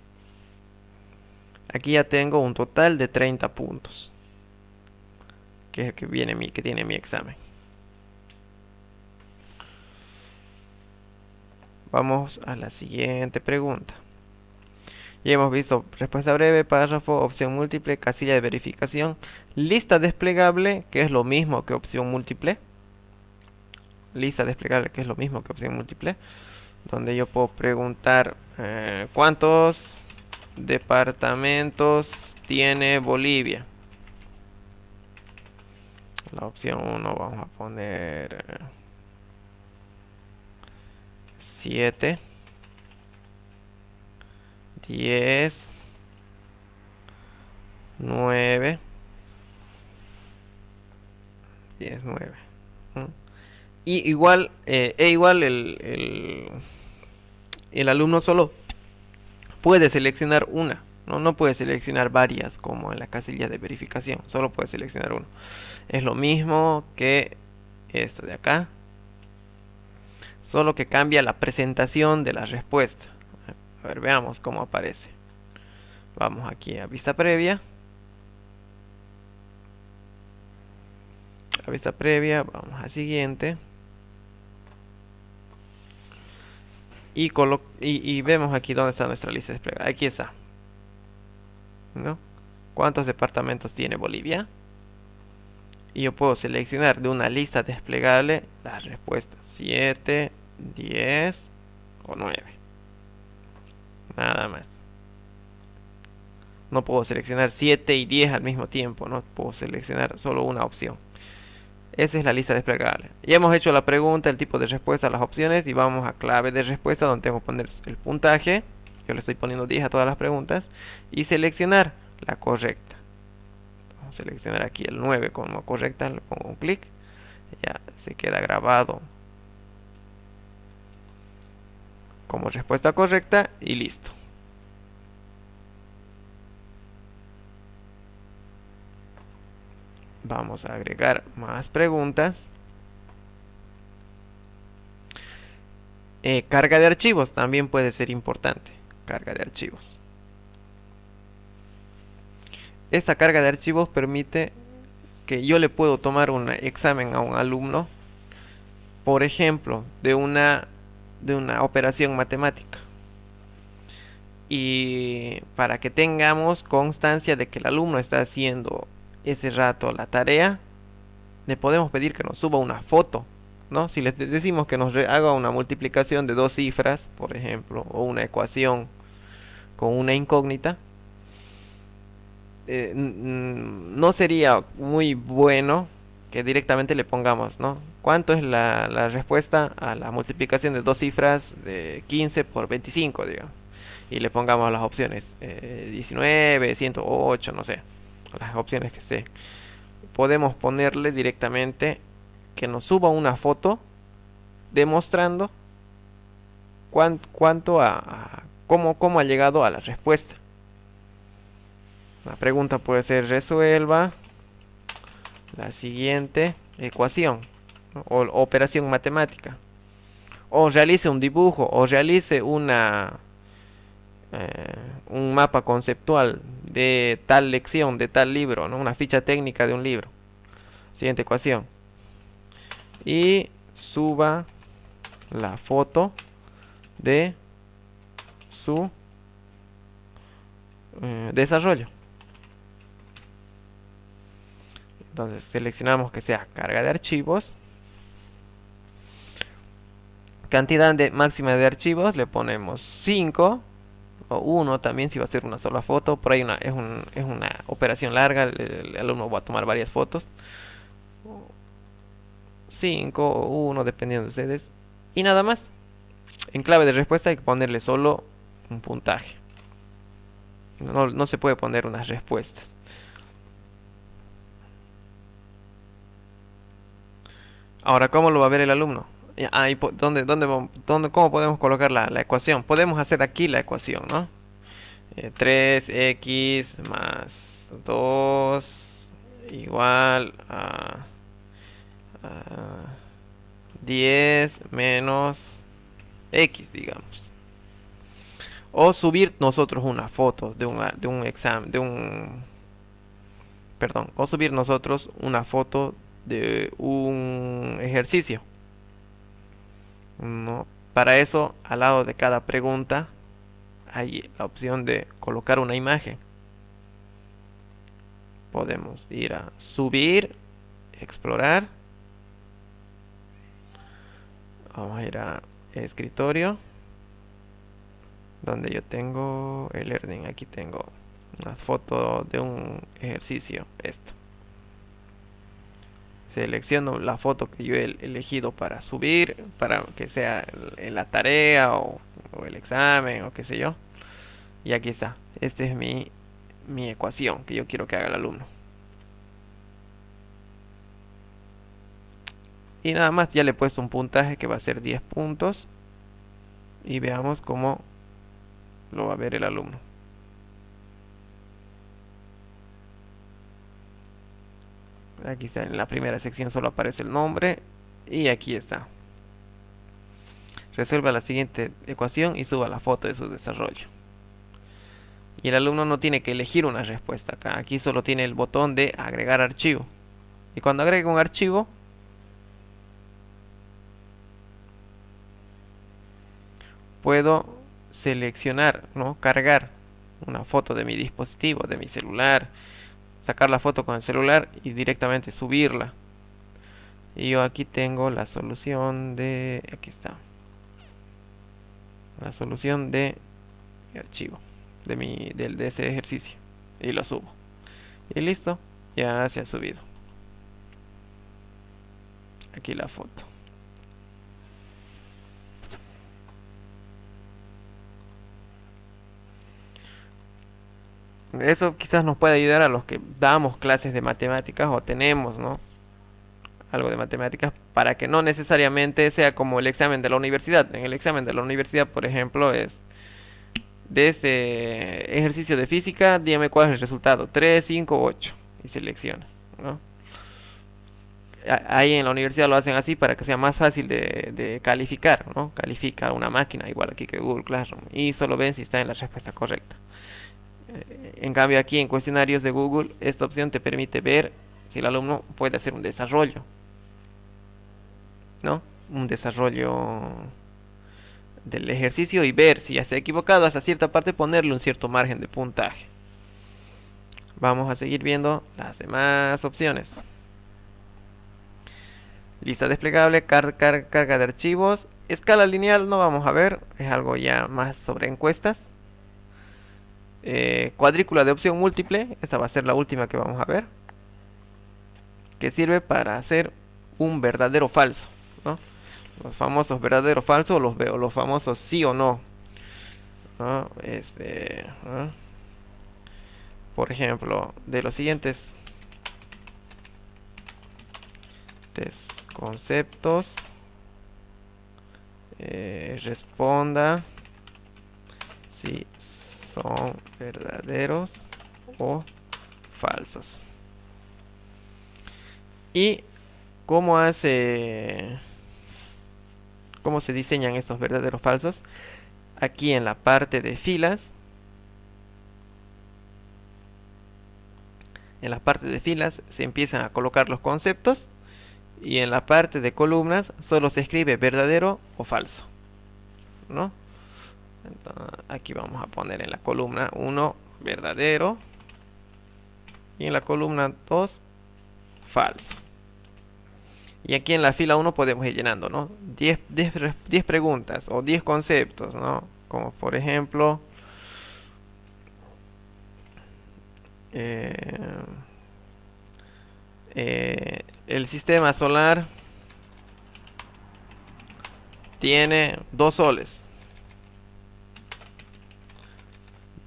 Aquí ya tengo un total de 30 puntos que tiene mi examen. Vamos a la siguiente pregunta. Ya hemos visto respuesta breve, párrafo, opción múltiple, casilla de verificación, lista desplegable, que es lo mismo que opción múltiple. Lista desplegable, que es lo mismo que opción múltiple. Donde yo puedo preguntar ¿cuántos departamentos tiene Bolivia? La opción 1 vamos a poner 7, 10, 9, 10, 9. Y igual, igual el alumno solo puede seleccionar una, ¿no? No puede seleccionar varias como en la casilla de verificación, solo puede seleccionar uno. Es lo mismo que esto de acá, solo que cambia la presentación de la respuesta. A ver, veamos cómo aparece. Vamos aquí a vista previa. A vista previa, vamos a siguiente. Y vemos aquí dónde está nuestra lista desplegada. Aquí está, ¿no? ¿Cuántos departamentos tiene Bolivia? Y yo puedo seleccionar de una lista desplegable las respuestas 7, 10 o 9. Nada más. No puedo seleccionar 7 y 10 al mismo tiempo, no puedo seleccionar solo una opción. Esa es la lista desplegable. Ya hemos hecho la pregunta, el tipo de respuesta, las opciones y vamos a clave de respuesta donde tengo que poner el puntaje. Yo le estoy poniendo 10 a todas las preguntas y seleccionar la correcta. Vamos a seleccionar aquí el 9 como correcta, le pongo un clic. Ya se queda grabado como respuesta correcta y listo. Vamos a agregar más preguntas. Carga de archivos también puede ser importante. Carga de archivos. Esta carga de archivos permite que yo le puedo tomar un examen a un alumno, por ejemplo, de una operación matemática. Y para que tengamos constancia de que el alumno está haciendo ese rato la tarea, le podemos pedir que nos suba una foto, ¿no? Si les decimos que nos haga una multiplicación de dos cifras, por ejemplo, o una ecuación con una incógnita, no sería muy bueno que directamente le pongamos, ¿no? ¿Cuánto es la respuesta a la multiplicación de dos cifras de 15 por 25, digamos? Y le pongamos las opciones 19, 108, no sé, las opciones que sé. Podemos ponerle directamente que nos suba una foto demostrando cuánto cómo ha llegado a la respuesta. La pregunta puede ser: resuelva la siguiente ecuación, ¿no? O operación matemática, o realice un dibujo, o realice un mapa conceptual de tal lección, de tal libro, ¿no? Una ficha técnica de un libro. Siguiente ecuación. Y suba la foto de su desarrollo. Entonces seleccionamos que sea carga de archivos. Cantidad máxima de archivos, le ponemos 5 o 1 también si va a ser una sola foto. Por ahí es una operación larga, el alumno va a tomar varias fotos. 5 o 1 dependiendo de ustedes. Y nada más. En clave de respuesta hay que ponerle solo un puntaje. No se puede poner unas respuestas. Ahora, ¿cómo lo va a ver el alumno? ¿Cómo podemos colocar la ecuación? Podemos hacer aquí la ecuación, ¿no? 3x más 2 igual a 10 menos x, digamos. O subir nosotros una foto de un examen, perdón, o subir nosotros una foto de un ejercicio, ¿no? Para eso, al lado de cada pregunta hay la opción de colocar una imagen. Podemos ir a subir, explorar. Vamos a ir a escritorio, donde yo tengo el learning. Aquí tengo una foto de un ejercicio, esto. Selecciono la foto que yo he elegido para subir, para que sea la tarea o el examen o qué sé yo. Y aquí está. Esta es mi ecuación que yo quiero que haga el alumno. Y nada más, ya le he puesto un puntaje que va a ser 10 puntos. Y veamos cómo lo va a ver el alumno. Aquí está, en la primera sección solo aparece el nombre. Y aquí está. Resuelva la siguiente ecuación y suba la foto de su desarrollo. Y el alumno no tiene que elegir una respuesta acá. Aquí solo tiene el botón de agregar archivo. Y cuando agregue un archivo, puedo seleccionar, ¿no? Cargar una foto de mi dispositivo, de mi celular, sacar la foto con el celular y directamente subirla. Y yo aquí tengo la solución de, aquí está, la solución de mi archivo, de ese ejercicio. Y lo subo. Y listo, ya se ha subido. Aquí la foto. Eso quizás nos puede ayudar a los que damos clases de matemáticas o tenemos, ¿no? Algo de matemáticas para que no necesariamente sea como el examen de la universidad. En el examen de la universidad, por ejemplo, es de ese ejercicio de física, dígame cuál es el resultado, 3 5 8 y selecciona, ¿no? Ahí en la universidad lo hacen así para que sea más fácil de calificar, ¿no? Califica una máquina igual aquí que Google Classroom y solo ven si está en la respuesta correcta. En cambio aquí en cuestionarios de Google esta opción te permite ver si el alumno puede hacer un desarrollo, ¿no? Un desarrollo del ejercicio y ver si ya se ha equivocado hasta cierta parte, ponerle un cierto margen de puntaje. Vamos a seguir viendo las demás opciones. Lista desplegable, carga de archivos, escala lineal no vamos a ver, es algo ya más sobre encuestas. Cuadrícula de opción múltiple, esta va a ser la última que vamos a ver, que sirve para hacer un verdadero o falso, ¿no? Los famosos verdadero o falso, o los famosos sí o no, ¿no? ¿No? Por ejemplo, de los siguientes conceptos, responda si son verdaderos o falsos. Y cómo se diseñan estos verdaderos o falsos. Aquí en la parte de filas, se empiezan a colocar los conceptos y en la parte de columnas solo se escribe verdadero o falso, ¿no? Entonces, aquí vamos a poner en la columna 1 verdadero y en la columna 2 falso. Y aquí en la fila 1 podemos ir llenando, ¿no? 10 preguntas o 10 conceptos, ¿no? Como por ejemplo, el sistema solar tiene 2 soles.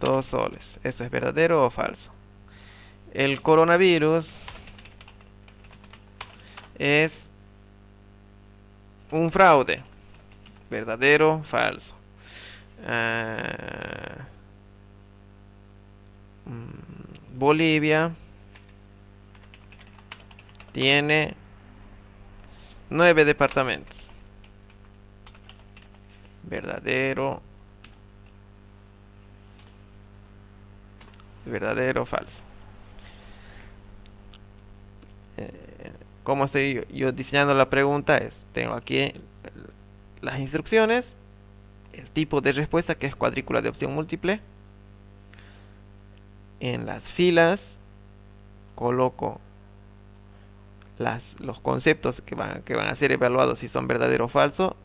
2 soles. ¿Esto es verdadero o falso? El coronavirus es un fraude. ¿Verdadero o falso? Bolivia tiene 9 departamentos. ¿Verdadero o falso? Como estoy yo diseñando la pregunta tengo aquí las instrucciones, el tipo de respuesta que es cuadrícula de opción múltiple. En las filas coloco los conceptos que van a ser evaluados si son verdadero o falso,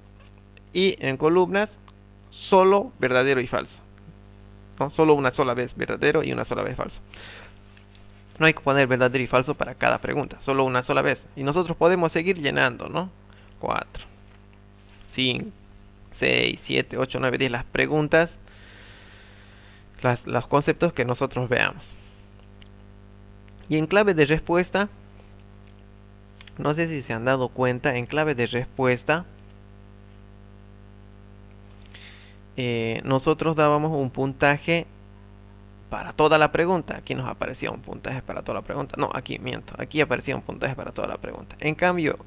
y en columnas solo verdadero y falso, ¿no? Solo una sola vez verdadero y una sola vez falso. No hay que poner verdadero y falso para cada pregunta, solo una sola vez. Y nosotros podemos seguir llenando, ¿no? 4, 5, 6, 7, 8, 9, 10 las preguntas, los conceptos que nosotros veamos. Y en clave de respuesta, no sé si se han dado cuenta, en clave de respuesta, nosotros dábamos un puntaje para toda la pregunta. Aquí nos aparecía un puntaje para toda la pregunta. No, aquí miento. Aquí aparecía un puntaje para toda la pregunta. En cambio,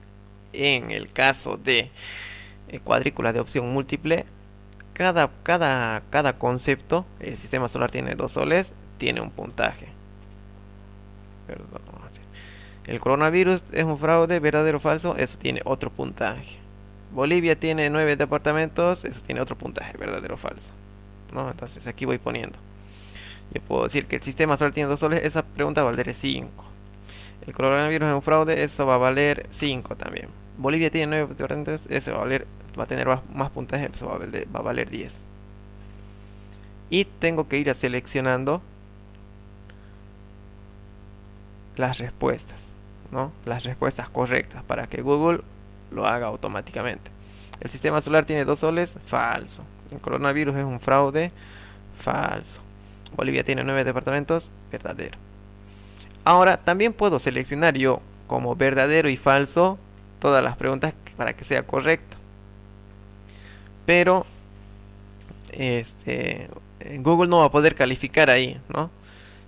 en el caso de cuadrícula de opción múltiple, cada concepto, el sistema solar tiene 2 soles, tiene un puntaje. Perdón. El coronavirus es un fraude, verdadero o falso, eso tiene otro puntaje. Bolivia tiene 9 departamentos, eso tiene otro puntaje, verdadero o falso, ¿no? Entonces aquí voy poniendo. Yo puedo decir que el sistema solar tiene 2 soles, esa pregunta va a valer 5. El coronavirus es un fraude, eso va a valer 5 también. Bolivia tiene 9 departamentos, eso va a tener más puntaje, eso va a valer 10. Y tengo que ir seleccionando las respuestas, ¿no? Las respuestas correctas para que Google lo haga automáticamente. El sistema solar tiene 2 soles, falso. El coronavirus es un fraude, falso. Bolivia tiene 9 departamentos, verdadero. Ahora también puedo seleccionar yo como verdadero y falso todas las preguntas para que sea correcto. Pero Google no va a poder calificar ahí, ¿no?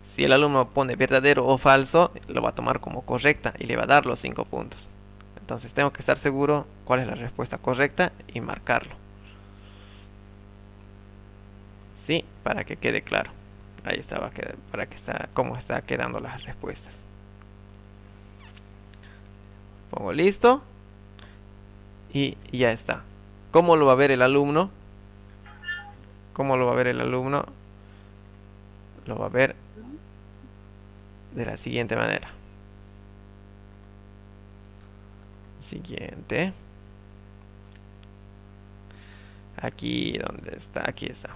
Si el alumno pone verdadero o falso, lo va a tomar como correcta y le va a dar los 5 puntos. Entonces tengo que estar seguro cuál es la respuesta correcta y marcarlo. Sí, para que quede claro. Ahí está, va a quedar, para que está, cómo está quedando las respuestas. Pongo listo y ya está. ¿Cómo lo va a ver el alumno? ¿Cómo lo va a ver el alumno? Lo va a ver de la siguiente manera. Siguiente. Aquí, ¿dónde está? Aquí está.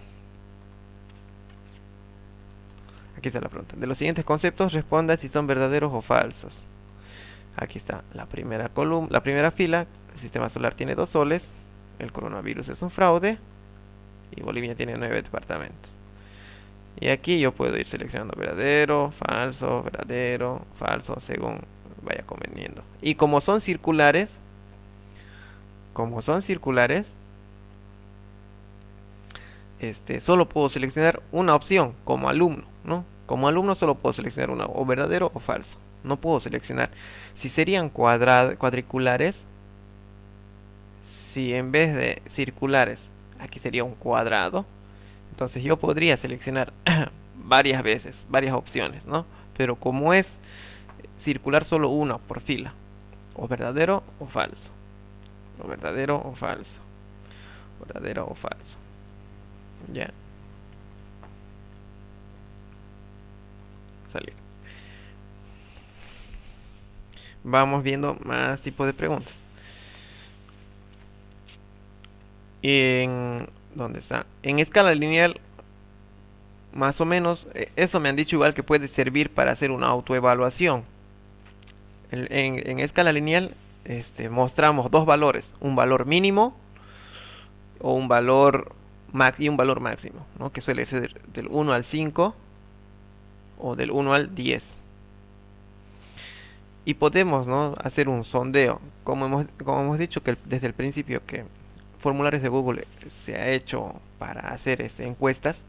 Aquí está la pregunta. De los siguientes conceptos, responda si son verdaderos o falsos. Aquí está la primera columna, la primera fila. El sistema solar tiene 2 soles. El coronavirus es un fraude. Y Bolivia tiene 9 departamentos. Y aquí yo puedo ir seleccionando verdadero, falso, según vaya conveniendo. Y como son circulares, solo puedo seleccionar una opción como alumno, ¿no? Como alumno solo puedo seleccionar una, o verdadero o falso. No puedo seleccionar. Si serían cuadriculares, si en vez de circulares, aquí sería un cuadrado, entonces yo podría seleccionar varias veces, varias opciones, ¿no? Pero como es circular solo una por fila, o verdadero o falso, o verdadero o falso, verdadero o falso. Ya. Salir. Vamos viendo más tipos de preguntas. ¿Dónde está? En escala lineal, más o menos, eso me han dicho igual que puede servir para hacer una autoevaluación. En escala lineal, mostramos dos valores, un valor mínimo o un valor y un valor máximo, ¿no? Que suele ser del 1 al 5 o del 1 al 10. Y podemos, ¿no?, hacer un sondeo, como hemos dicho que desde el principio que formularios de Google se ha hecho para hacer encuestas.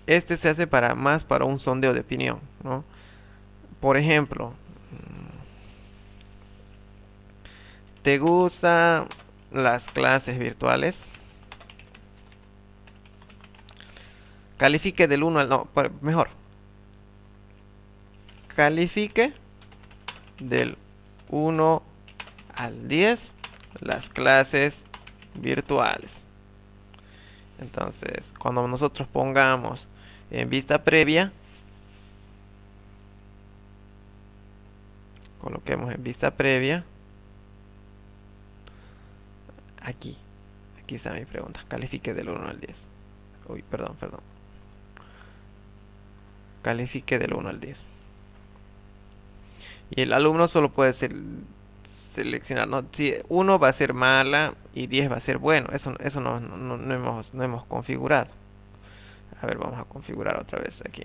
Este se hace más para un sondeo de opinión, ¿no? Por ejemplo, ¿te gustan las clases virtuales? Califique del 1 al... No, mejor. Califique del 1 al 10 las clases virtuales. Entonces, cuando nosotros pongamos en vista previa, coloquemos en vista previa, aquí está mi pregunta, califique del 1 al 10. Uy, perdón. califique del 1 al 10. Y el alumno solo puede seleccionar, ¿no? Si 1 va a ser mala y 10 va a ser bueno. Eso no hemos configurado. A ver, vamos a configurar otra vez aquí.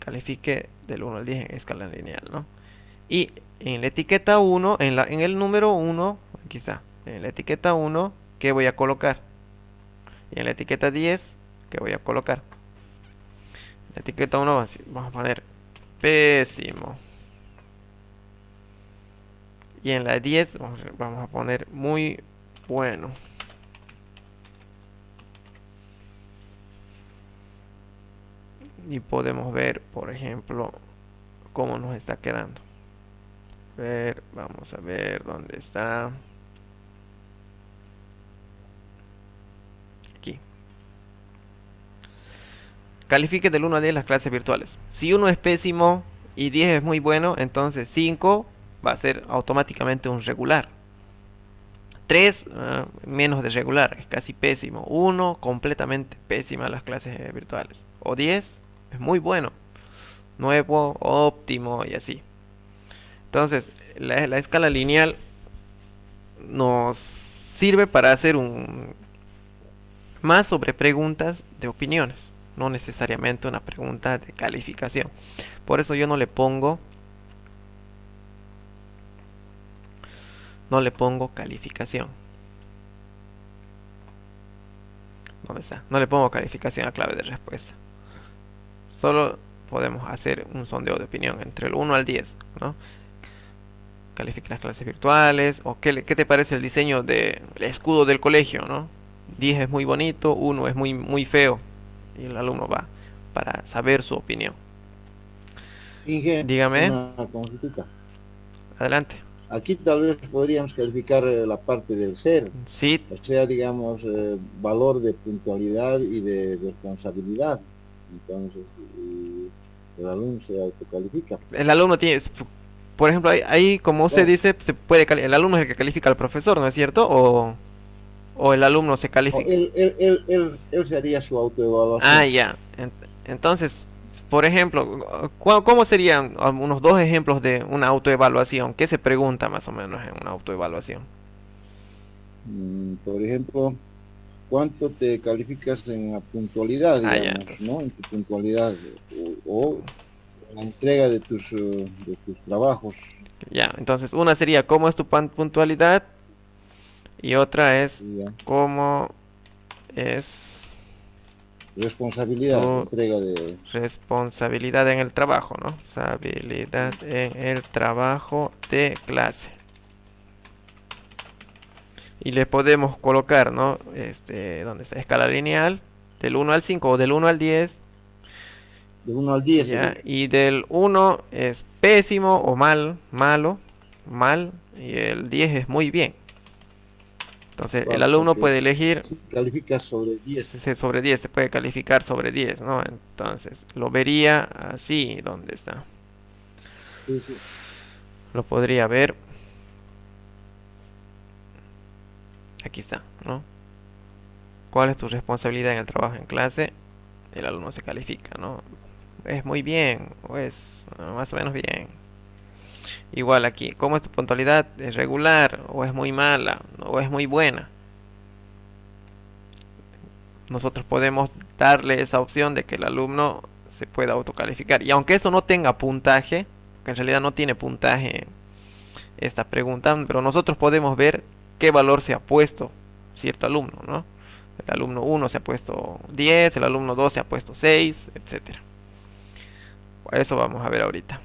Califique del 1 al 10 en escala lineal, ¿no? Y en la etiqueta 1, en el número 1, aquí está, en la etiqueta 1, ¿qué voy a colocar? Y en la etiqueta 10, ¿qué voy a colocar? En la etiqueta 1 vamos a poner pésimo. Y en la 10 vamos a poner muy bueno. Y podemos ver, por ejemplo, cómo nos está quedando. Vamos a ver dónde está. Aquí. Califique del 1 a 10 las clases virtuales. Si 1 es pésimo y 10 es muy bueno, entonces 5 va a ser automáticamente un regular. 3 menos de regular, es casi pésimo. 1 completamente pésima las clases virtuales. O 10 es muy bueno. Nuevo, óptimo y así. Entonces, la escala lineal nos sirve para hacer más sobre preguntas de opiniones, no necesariamente una pregunta de calificación. Por eso yo no le pongo calificación. ¿Dónde está? No le pongo calificación a clave de respuesta. Solo podemos hacer un sondeo de opinión entre el 1 al 10, ¿no? Califica las clases virtuales, o qué te parece el diseño del escudo del colegio, ¿no? 10 es muy bonito, 1 es muy feo, y el alumno va para saber su opinión. Inge, Dígame, una consulta. adelante. Aquí tal vez podríamos calificar la parte del ser, Sí, o sea, digamos, valor de puntualidad y de responsabilidad. Entonces, el alumno se autocalifica. el alumno tiene, por ejemplo, ahí como usted Claro. dice, el alumno es el que califica al profesor, ¿no es cierto? O el alumno se No, califica. él se haría su Ah, autoevaluación. ya. Entonces, por ejemplo, ¿cómo serían unos dos ejemplos de una autoevaluación? ¿Qué se pregunta más o menos en una autoevaluación? Por ejemplo, ¿cuánto te calificas en la puntualidad, Ah, ya, digamos, entonces. ¿no? En tu puntualidad o la entrega de tus trabajos. Ya, entonces una sería cómo es tu puntualidad y otra es Ya. cómo es Responsabilidad, tu entrega de... responsabilidad en el trabajo, ¿no? Responsabilidad en el trabajo de clase. Y le podemos colocar, ¿no? ¿Dónde está? Escala lineal, del 1 al 5 o del 1 al 10. De 1 al 10 Ya, sería. y del 1 es pésimo o mal, y el 10 es muy bien. Entonces, el Vale, alumno ok. puede elegir Si calificas sobre 10. sobre 10, se puede calificar sobre 10, ¿no? Entonces, lo vería así, ¿dónde está? Sí, sí. Lo podría ver, aquí está, ¿no? ¿Cuál es tu responsabilidad en el trabajo en clase? El alumno se califica, ¿no? Es muy bien, o es más o menos bien. Igual aquí, ¿cómo es tu puntualidad? ¿Es regular o es muy mala o es muy buena? Nosotros podemos darle esa opción de que el alumno se pueda autocalificar. Y aunque eso no tenga puntaje, que en realidad no tiene puntaje esta pregunta, pero nosotros podemos ver qué valor se ha puesto cierto alumno, ¿no? El alumno 1 se ha puesto 10, el alumno 2 se ha puesto 6, etcétera. Eso vamos a ver ahorita.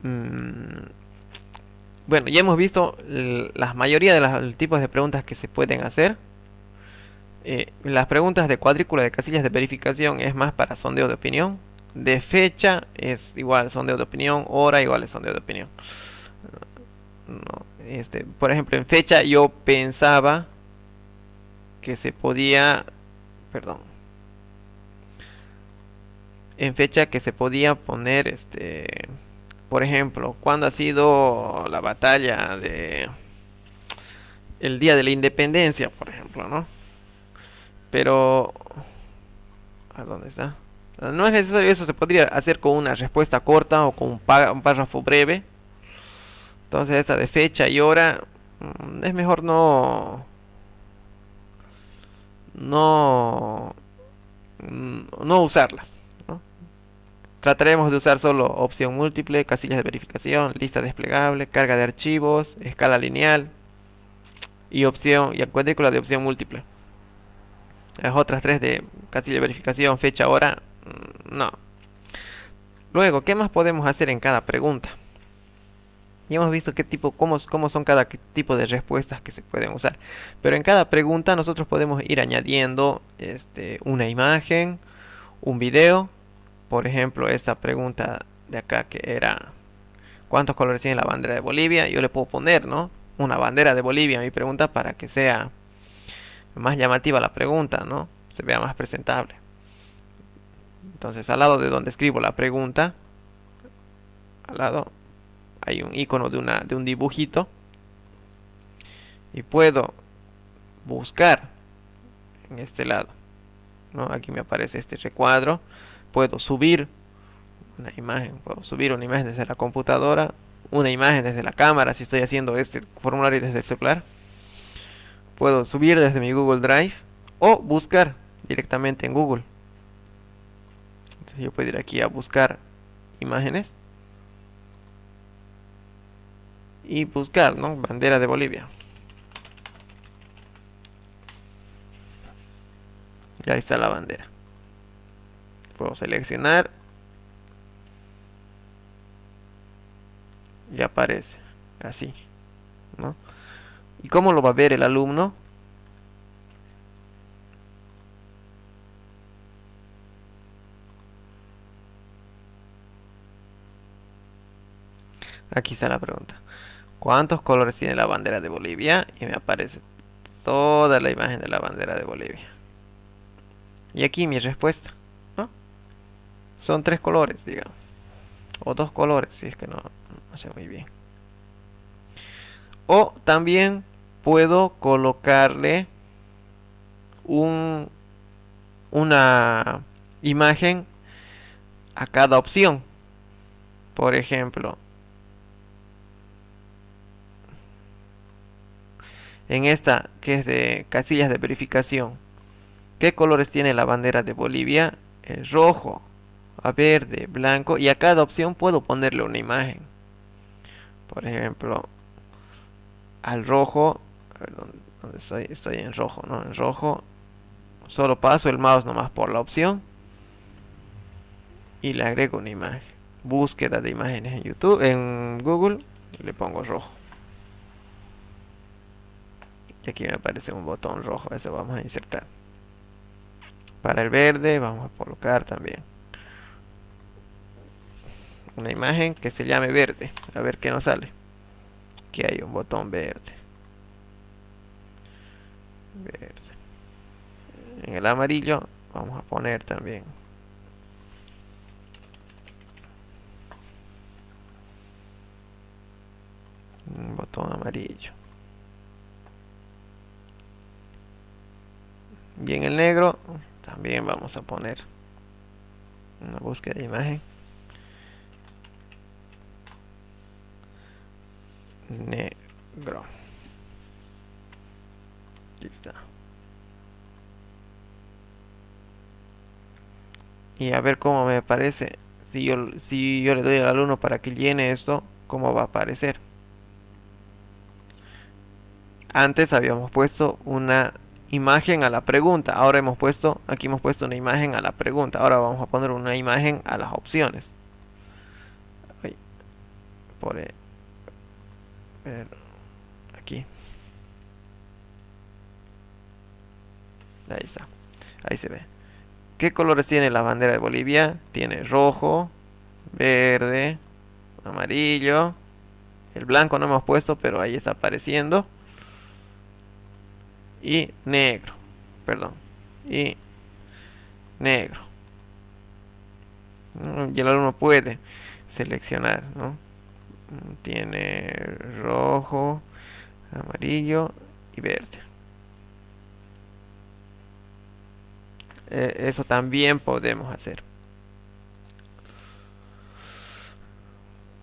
Mm, bueno, ya hemos visto la mayoría de los tipos de preguntas que se pueden hacer. Las preguntas de cuadrícula de casillas de verificación es más para sondeo de opinión. De fecha es igual sondeo de opinión. Hora igual es sondeo de opinión. No, por ejemplo, en fecha yo pensaba que se podía, perdón, en fecha que se podía poner por ejemplo, cuando ha sido la batalla de el día de la independencia, por ejemplo, ¿no? Pero, ¿a dónde está? No es necesario eso, se podría hacer con una respuesta corta o con un párrafo breve. Entonces esa de fecha y hora es mejor no no usarlas, ¿no? Trataremos de usar solo opción múltiple, casillas de verificación, lista desplegable, carga de archivos, escala lineal y cuadrícula de opción múltiple. Las otras tres de casilla de verificación, fecha, hora, no. Luego, ¿qué más podemos hacer en cada pregunta? Ya hemos visto cómo son cada tipo de respuestas que se pueden usar. Pero en cada pregunta nosotros podemos ir añadiendo una imagen, un video. Por ejemplo, esta pregunta de acá que era ¿cuántos colores tiene la bandera de Bolivia? Yo le puedo poner, ¿no? Una bandera de Bolivia a mi pregunta para que sea más llamativa la pregunta, ¿no? Se vea más presentable. Entonces, al lado de donde escribo la pregunta, al lado hay un icono de un dibujito y puedo buscar en este lado, ¿no? Aquí me aparece este recuadro. Puedo subir puedo subir una imagen desde la computadora, una imagen desde la cámara si estoy haciendo este formulario desde el celular. Puedo subir desde mi Google Drive o buscar directamente en Google. Entonces yo puedo ir aquí a buscar imágenes y buscar, ¿no? Bandera de Bolivia. Y ahí está la bandera. Puedo seleccionar y aparece así, ¿no? ¿Y cómo lo va a ver el alumno? Aquí está la pregunta. ¿Cuántos colores tiene la bandera de Bolivia? Y me aparece toda la imagen de la bandera de Bolivia. Y aquí mi respuesta, ¿no? Son tres colores, digamos. O dos colores, si es que no sé muy bien. O también puedo colocarle una imagen a cada opción. Por ejemplo, en esta que es de casillas de verificación, ¿qué colores tiene la bandera de Bolivia? El rojo, a verde, blanco, y a cada opción puedo ponerle una imagen. Por ejemplo, al rojo, a ver dónde estoy, estoy en rojo, ¿no? En rojo, solo paso el mouse nomás por la opción y le agrego una imagen. Búsqueda de imágenes en YouTube, en Google, y le pongo rojo. Y aquí me aparece un botón rojo, ese vamos a insertar. Para el verde vamos a colocar también una imagen que se llame verde. A ver qué nos sale. Aquí hay un botón verde. Verde. En el amarillo vamos a poner también un botón amarillo. Y en el negro también vamos a poner una búsqueda de imagen negro. Aquí está. Y a ver cómo me aparece. Si yo le doy al alumno para que llene esto, cómo va a aparecer. Antes habíamos puesto una imagen a la pregunta. Ahora aquí hemos puesto una imagen a la pregunta. Ahora vamos a poner una imagen a las opciones. Por aquí. Ahí está. Ahí se ve. ¿Qué colores tiene la bandera de Bolivia? Tiene rojo, verde, amarillo. El blanco no hemos puesto, pero ahí está apareciendo. Y negro. Perdón. Y negro. Y el alumno puede seleccionar, ¿no? Tiene rojo, amarillo y verde. Eso también podemos hacer.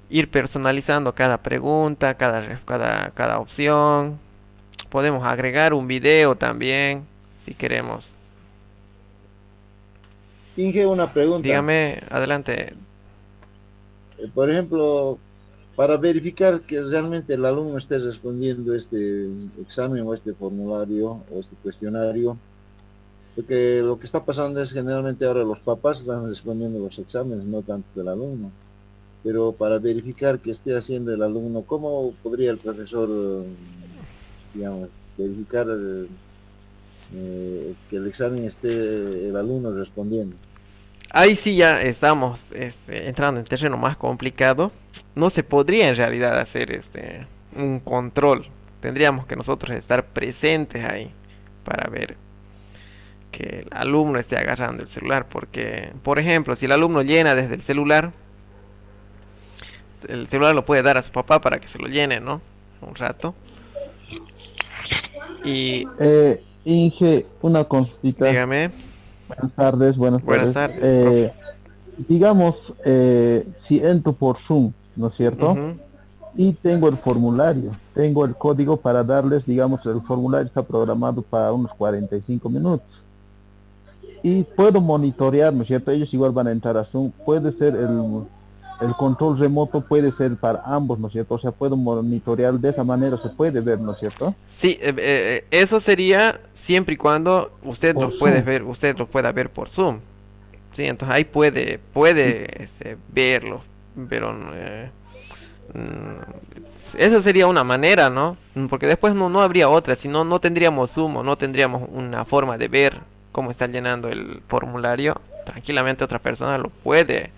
Ir personalizando cada pregunta, cada opción. Podemos agregar un video también, si queremos. Inge, una pregunta. Dígame, adelante. Por ejemplo, para verificar que realmente el alumno esté respondiendo este examen o este formulario o este cuestionario, porque lo que está pasando es generalmente ahora los papás están respondiendo los exámenes, no tanto el alumno. Pero para verificar que esté haciendo el alumno, ¿cómo podría el profesor, digamos, verificar que el examen esté el alumno respondiendo? Ahí sí ya estamos entrando en terreno más complicado. No se podría en realidad hacer un control. Tendríamos que nosotros estar presentes ahí para ver que el alumno esté agarrando el celular. Porque, por ejemplo, si el alumno llena desde el celular lo puede dar a su papá para que se lo llene, ¿no? Un rato. Y Inge, una consulta. dígame, Buenas tardes, buenas buenas tardes. tardes, profe. Digamos, si entro por Zoom, ¿no es cierto? Ujú. Y tengo el formulario, tengo el código para darles, digamos, el formulario está programado para unos 45 minutos. Y puedo monitorear, ¿no es cierto? Ellos igual van a entrar a Zoom. Puede ser el control remoto, puede ser para ambos, ¿no es cierto? O sea, puedo monitorear de esa manera, se puede ver, ¿no es cierto? Sí, eso sería siempre y cuando Por Zoom. usted lo pueda ver por Zoom. Sí, entonces ahí Y, puede verlo, pero esa sería una manera, ¿no? Porque después no habría otra, si no, no tendríamos Zoom o no tendríamos una forma de ver cómo está llenando el formulario. Tranquilamente otra persona lo puede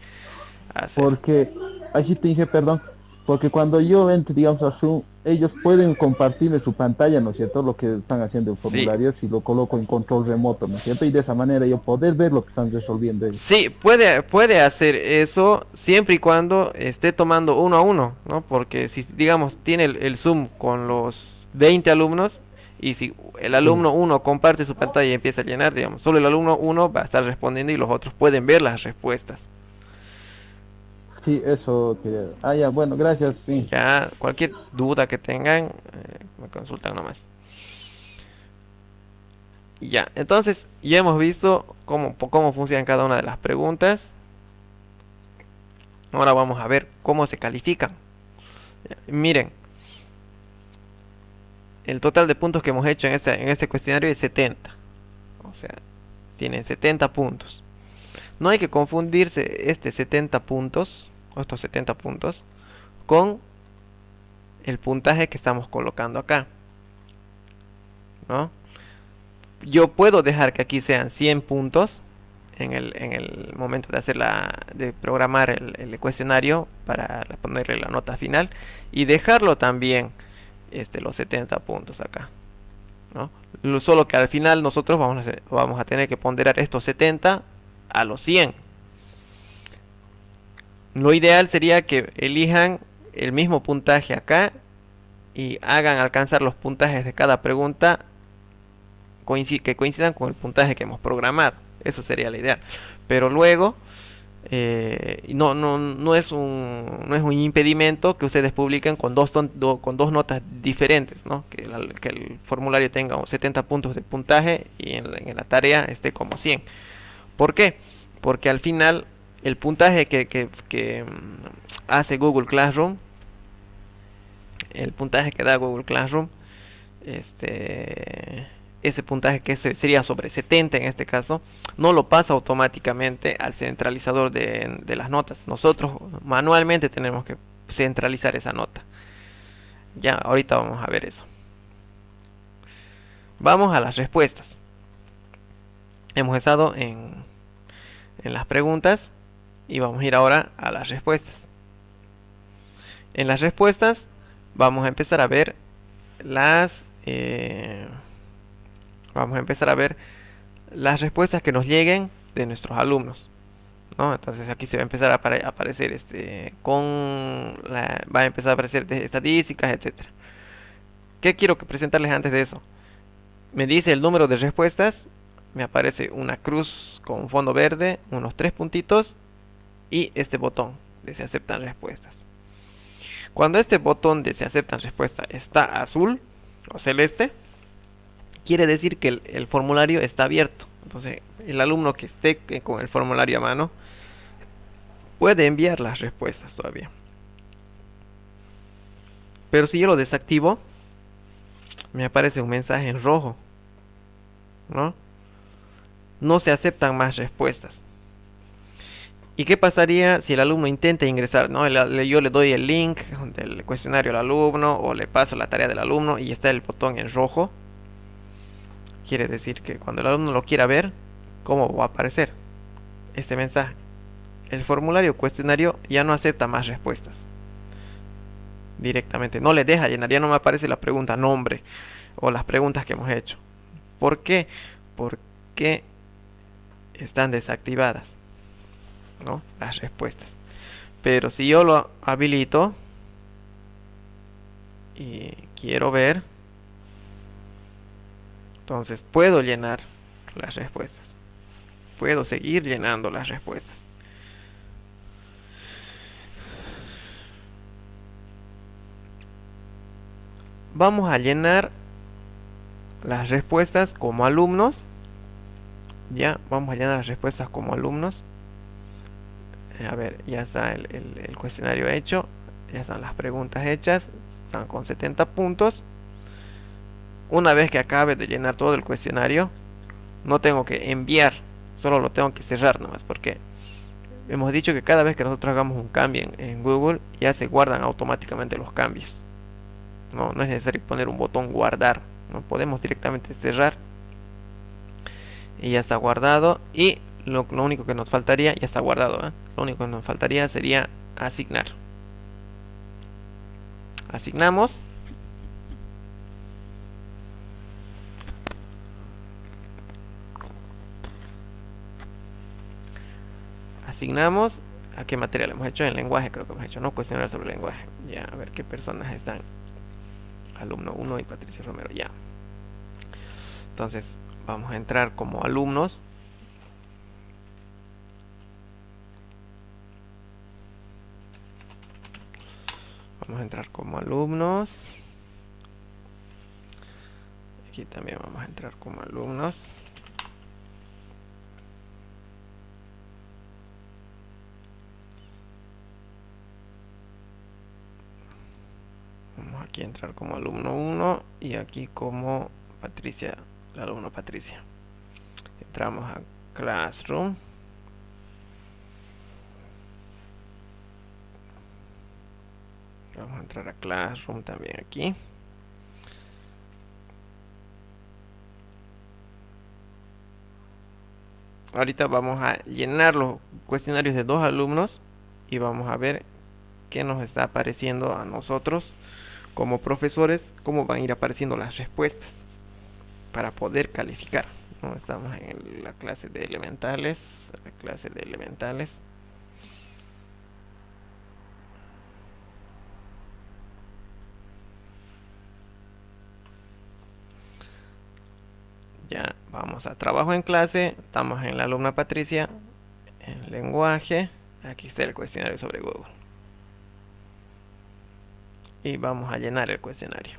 hacer. porque, así te dije, perdón, porque cuando yo entro, digamos, a Zoom, ellos pueden compartirme su pantalla, ¿no es cierto? Lo que están haciendo el Sí, formulario, si lo coloco en control remoto, ¿no es cierto? Y de esa manera yo poder ver lo que están resolviendo ellos. sí, puede hacer eso siempre y cuando esté tomando uno a uno, ¿no? Porque si, digamos, tiene el Zoom con los 20 alumnos y si el Sí, alumno uno comparte su pantalla y empieza a llenar, digamos, solo el alumno uno va a estar respondiendo y los otros pueden ver las respuestas. sí, eso quería. Ah, ya, bueno, gracias, sí. Ya, cualquier duda que tengan, me consultan nomás. Ya, entonces ya hemos visto cómo funcionan cada una de las preguntas. Ahora vamos a ver cómo se califican. Miren, el total de puntos que hemos hecho en ese cuestionario es 70. O sea, tienen 70 puntos. No hay que confundirse 70 puntos, o estos 70 puntos, con el puntaje que estamos colocando acá, ¿no? Yo puedo dejar que aquí sean 100 puntos en el momento de de programar el cuestionario para ponerle la nota final y dejarlo también los 70 puntos acá, ¿no? Solo que al final nosotros vamos a tener que ponderar estos 70 a los 100. Lo ideal sería que elijan el mismo puntaje acá y hagan alcanzar los puntajes de cada pregunta que coincidan con el puntaje que hemos programado. Eso sería la ideal. Pero luego no es un impedimento que ustedes publiquen con con dos notas diferentes, ¿no? Que el formulario tenga 70 puntos de puntaje y en la tarea esté como 100. ¿Por qué? Porque al final el puntaje que hace Google Classroom, el puntaje que da Google Classroom, ese puntaje que sería sobre 70 en este caso, no lo pasa automáticamente al centralizador de las notas. Nosotros manualmente tenemos que centralizar esa nota. Ya, ahorita vamos a ver eso. Vamos a las respuestas. Hemos estado en las preguntas y vamos a ir ahora a las respuestas. En las respuestas vamos a empezar a ver vamos a empezar a ver las respuestas que nos lleguen de nuestros alumnos, ¿no? Entonces aquí se va a empezar a aparecer va a empezar a aparecer estadísticas, etcétera. ¿Qué quiero que presentarles antes de eso? Me dice el número de respuestas, me aparece una cruz con un fondo verde, unos tres puntitos y este botón de se aceptan respuestas. Cuando este botón de se aceptan respuestas está azul o celeste, quiere decir que el formulario está abierto. Entonces el alumno que esté con el formulario a mano puede enviar las respuestas todavía. Pero si yo lo desactivo, me aparece un mensaje en rojo, ¿no? No se aceptan más respuestas. ¿Y qué pasaría si el alumno intenta ingresar, ¿no? Yo le doy el link del cuestionario al alumno o le paso la tarea del alumno y está el botón en rojo? Quiere decir que cuando el alumno lo quiera ver, ¿cómo va a aparecer este mensaje? El formulario cuestionario ya no acepta más respuestas. Directamente, no le deja llenar, ya no me aparece la pregunta nombre o las preguntas que hemos hecho. ¿Por qué? Porque están desactivadas, ¿no? Las respuestas. Pero si yo lo habilito y quiero ver, entonces puedo llenar las respuestas. Puedo seguir llenando las respuestas. Vamos a llenar las respuestas como alumnos. Ya, vamos a llenar las respuestas como alumnos. A ver, ya está el cuestionario hecho. Ya están las preguntas hechas. Están con 70 puntos. Una vez que acabe de llenar todo el cuestionario, no tengo que enviar, solo lo tengo que cerrar nomás, porque hemos dicho que cada vez que nosotros hagamos un cambio en Google, ya se guardan automáticamente los cambios. No es necesario poner un botón guardar, no podemos directamente cerrar y ya está guardado. Y lo único que nos faltaría, ya está guardado, ¿eh? Lo único que nos faltaría sería asignar. Asignamos. Asignamos. ¿A qué material hemos hecho? En lenguaje creo que hemos hecho, ¿no? Cuestionario sobre lenguaje. Ya, a ver qué personas están. Alumno 1 y Patricia Romero, ya. Entonces, vamos a entrar como alumnos. Vamos a entrar como alumnos. Aquí también vamos a entrar como alumnos. Vamos aquí a entrar como alumno 1 y aquí como Patricia, el alumno Patricia. Entramos a Classroom. Vamos a entrar a Classroom también aquí. Ahorita vamos a llenar los cuestionarios de dos alumnos y vamos a ver qué nos está apareciendo a nosotros como profesores, cómo van a ir apareciendo las respuestas para poder calificar, ¿no? Estamos en la clase de elementales, Ya, vamos a trabajo en clase, estamos en la alumna Patricia, en lenguaje, aquí está el cuestionario sobre Google. Y vamos a llenar el cuestionario.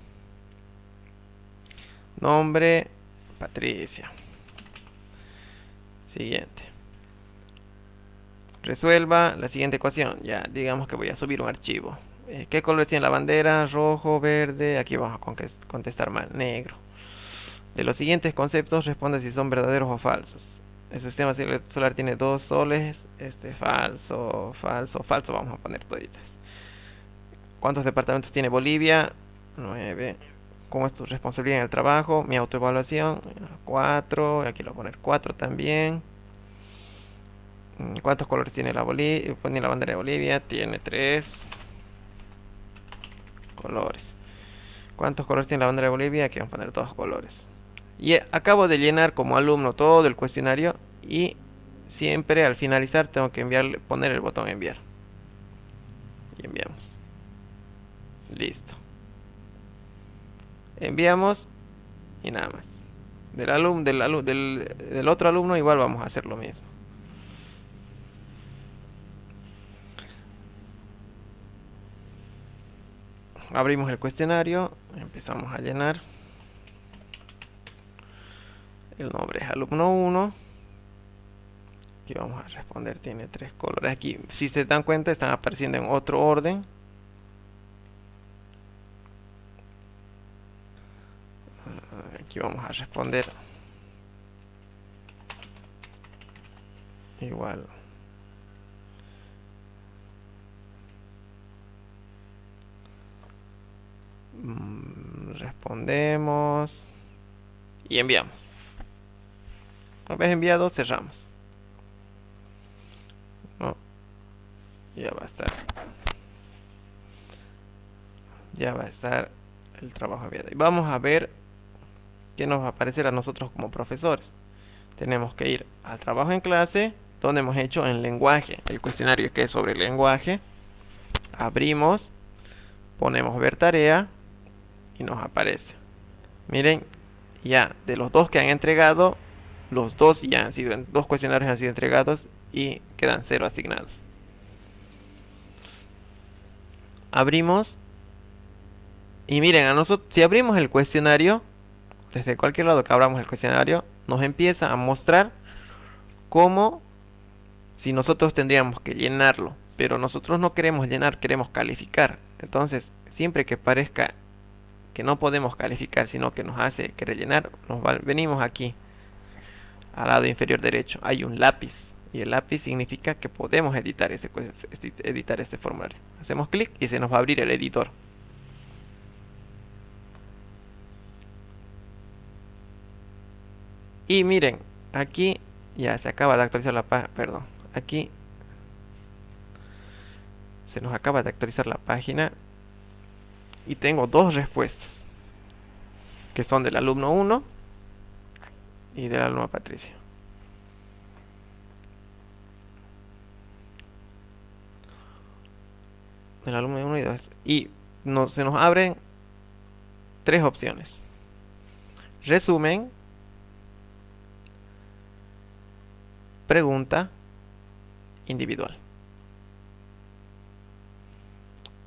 Nombre, Patricia. Siguiente. Resuelva la siguiente ecuación. Ya, digamos que voy a subir un archivo. ¿Qué colores tiene la bandera? Rojo, verde. Aquí vamos a contestar mal, negro. De los siguientes conceptos, responde si son verdaderos o falsos. El sistema solar tiene dos soles. Falso, falso, falso. Vamos a poner toditas. ¿Cuántos departamentos tiene Bolivia? 9. ¿Cómo es tu responsabilidad en el trabajo? Mi autoevaluación, 4. Aquí lo voy a poner 4 también. ¿Cuántos colores tiene la bandera de Bolivia? Tiene 3 colores. ¿Cuántos colores tiene la bandera de Bolivia? Aquí vamos a poner 2 colores. Y acabo de llenar como alumno todo el cuestionario y siempre al finalizar tengo que poner el botón enviar. Y enviamos. Listo. Enviamos y nada más. Del otro alumno igual vamos a hacer lo mismo. Abrimos el cuestionario, empezamos a llenar. El nombre es alumno 1. Aquí vamos a responder, tiene 3 colores. Aquí, si se dan cuenta, están apareciendo en otro orden. Aquí vamos a responder igual. Respondemos y enviamos. Una vez enviado, cerramos. No, ya va a estar. Ya va a estar el trabajo enviado. Y vamos a ver qué nos va a aparecer a nosotros como profesores. Tenemos que ir al trabajo en clase, donde hemos hecho en lenguaje, el cuestionario que es sobre el lenguaje. Abrimos, ponemos ver tarea y nos aparece. Miren, ya de los dos que han entregado, los dos ya han sido, dos cuestionarios han sido entregados y quedan 0 asignados. Abrimos y miren, a nosotros, si abrimos el cuestionario, desde cualquier lado que abramos el cuestionario, nos empieza a mostrar cómo si nosotros tendríamos que llenarlo, pero nosotros no queremos llenar, queremos calificar. Entonces, siempre que parezca que no podemos calificar, sino que nos hace que rellenar, venimos aquí al lado inferior derecho, hay un lápiz, y el lápiz significa que podemos editar este formulario. Hacemos clic y se nos va a abrir el editor. Y miren, aquí ya se acaba de actualizar la página, perdón, aquí se nos acaba de actualizar la página y tengo dos respuestas que son del alumno 1 y del alumno Patricia. Del alumno 1 y 2. Y se nos abren tres opciones: resumen, pregunta, individual.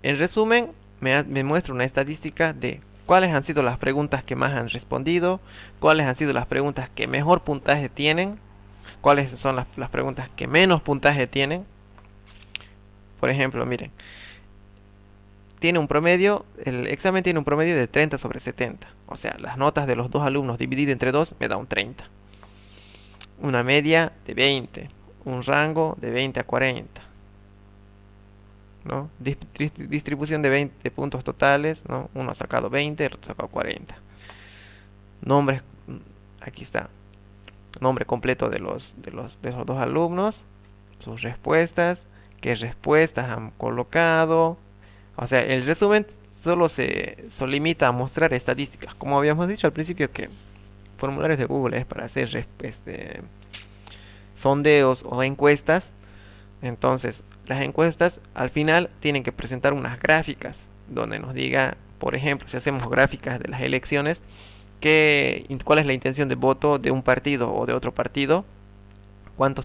En resumen, me muestra una estadística de cuáles han sido las preguntas que más han respondido, cuáles han sido las preguntas que mejor puntaje tienen, cuáles son las preguntas que menos puntaje tienen. Por ejemplo, miren, tiene un promedio, el examen tiene un promedio de 30 sobre 70. O sea, las notas de los dos alumnos dividido entre 2 me da un 30. Una media de 20, un rango de 20 a 40. ¿No? Distribución de 20 puntos totales, ¿no? Uno ha sacado 20, el otro ha sacado 40. Nombres, aquí está. Nombre completo de los dos alumnos, sus respuestas, qué respuestas han colocado. O sea, el resumen solo se limita a mostrar estadísticas. Como habíamos dicho al principio, que formularios de Google es para hacer sondeos o encuestas. Entonces, las encuestas al final tienen que presentar unas gráficas donde nos diga, por ejemplo, si hacemos gráficas de las elecciones, cuál es la intención de voto de un partido o de otro partido, cuántos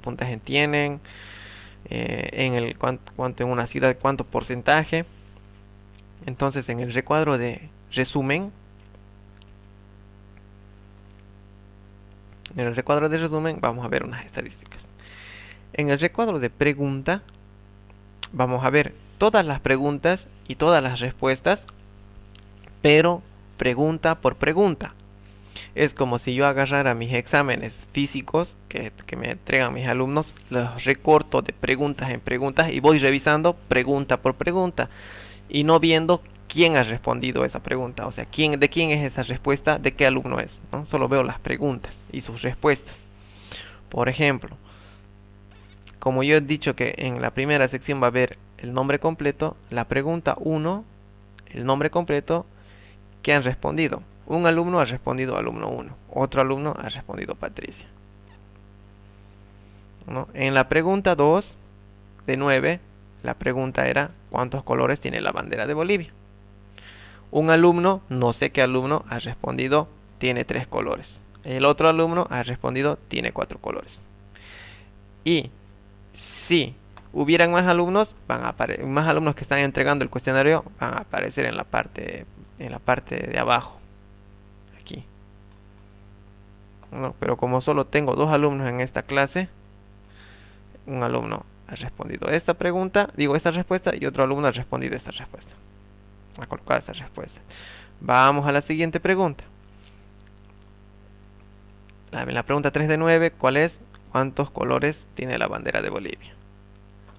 puntajes tienen, cuánto en una ciudad, cuánto porcentaje. Entonces, en el recuadro de resumen, vamos a ver unas estadísticas. En el recuadro de pregunta vamos a ver todas las preguntas y todas las respuestas, pero pregunta por pregunta. Es como si yo agarrara mis exámenes físicos que me entregan mis alumnos, los recorto de preguntas en preguntas y voy revisando pregunta por pregunta y no viendo quién ha respondido esa pregunta, o sea, de quién es esa respuesta, de qué alumno es, ¿no? Solo veo las preguntas y sus respuestas. Por ejemplo, como yo he dicho que en la primera sección va a haber el nombre completo, la pregunta 1, el nombre completo, ¿qué han respondido? Un alumno ha respondido alumno 1, otro alumno ha respondido Patricia. ¿no? En la pregunta 2 de 9, la pregunta era ¿cuántos colores tiene la bandera de Bolivia? Un alumno, no sé qué alumno, ha respondido tiene 3 colores. El otro alumno ha respondido tiene 4 colores. Y si hubieran más alumnos, más alumnos que están entregando el cuestionario van a aparecer en la parte de abajo, aquí. ¿No? Pero como solo tengo 2 alumnos en esta clase, un alumno ha respondido esta pregunta, digo esta respuesta, y otro alumno ha respondido esta respuesta. Ha colocado esta respuesta. Vamos a la siguiente pregunta. La pregunta 3 de 9, ¿cuál es? ¿Cuántos colores tiene la bandera de Bolivia?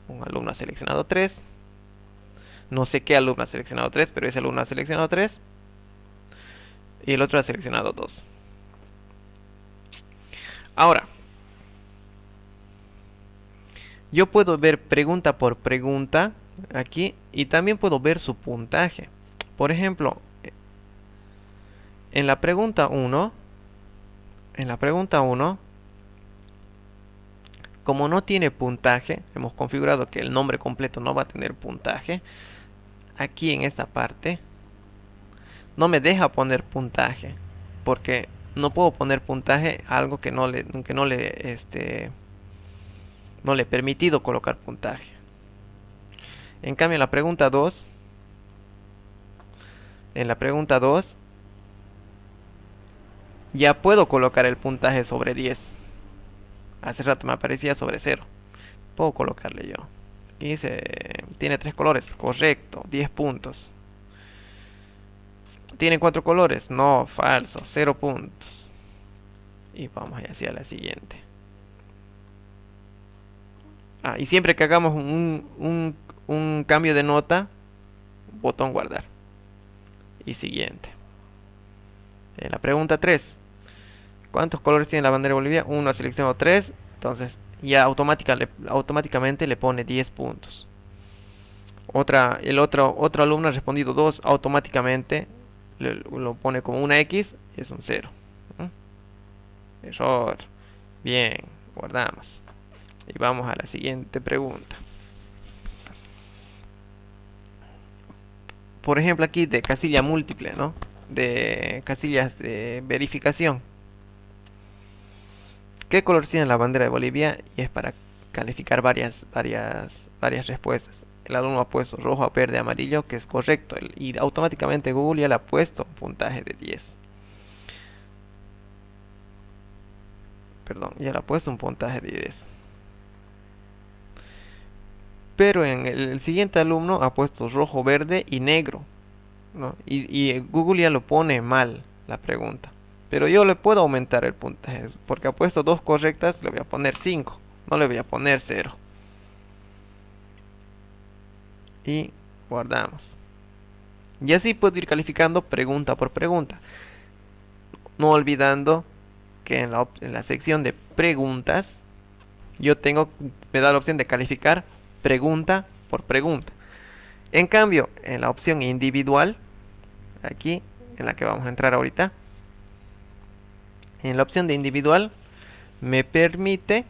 Un alumno ha seleccionado 3. No sé qué alumno ha seleccionado 3, pero ese alumno ha seleccionado 3. Y el otro ha seleccionado 2. Ahora, yo puedo ver pregunta por pregunta aquí y también puedo ver su puntaje. Por ejemplo, en la pregunta 1, como no tiene puntaje, hemos configurado que el nombre completo no va a tener puntaje. Aquí en esta parte no me deja poner puntaje, porque no puedo poner puntaje a algo que no le he permitido colocar puntaje. En cambio, en la pregunta 2, ya puedo colocar el puntaje sobre 10. Hace rato me aparecía sobre 0. Puedo colocarle yo. Aquí dice, tiene 3 colores, correcto, 10 puntos. ¿Tiene 4 colores? No, falso, 0 puntos. Y vamos hacia la siguiente. Y siempre que hagamos un cambio de nota, botón guardar. Y siguiente. En la pregunta 3. ¿Cuántos colores tiene la bandera de Bolivia? Uno ha seleccionado 3. Entonces ya automáticamente le pone 10 puntos. El otro alumno ha respondido 2. Automáticamente lo pone como una X y es un 0. Error. Bien, guardamos. Y vamos a la siguiente pregunta. Por ejemplo, aquí de casilla múltiple, ¿no? De casillas de verificación. ¿Qué color tiene la bandera de Bolivia? Y es para calificar varias respuestas. El alumno ha puesto rojo, verde, amarillo, que es correcto. Y automáticamente Google ya le ha puesto un puntaje de 10. Perdón, ya le ha puesto un puntaje de 10. Pero en el siguiente alumno ha puesto rojo, verde y negro, ¿no? Y Google ya lo pone mal la pregunta. Pero yo le puedo aumentar el puntaje, porque ha puesto 2 correctas, le voy a poner 5, no le voy a poner 0. Y guardamos. Y así puedo ir calificando pregunta por pregunta. No olvidando que en la sección de preguntas, me da la opción de calificar pregunta por pregunta. En cambio, en la opción individual, aquí en la que vamos a entrar ahorita, en la opción de individual me permite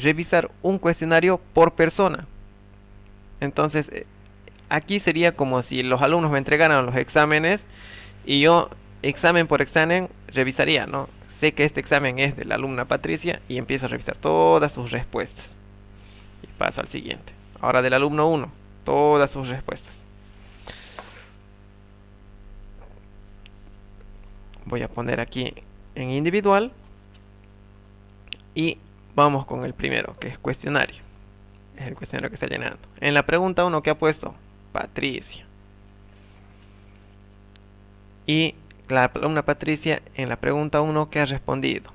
revisar un cuestionario por persona. Entonces aquí sería como si los alumnos me entregaran los exámenes y yo examen por examen revisaría, ¿no? Sé que este examen es de la alumna Patricia y empiezo a revisar todas sus respuestas y paso al siguiente. Ahora del alumno 1, todas sus respuestas. Voy a poner aquí en individual y vamos con el primero, que es cuestionario. Es el cuestionario que está llenando. En la pregunta 1, ¿qué ha puesto? Patricia. Y la alumna Patricia, en la pregunta 1, ¿qué ha respondido?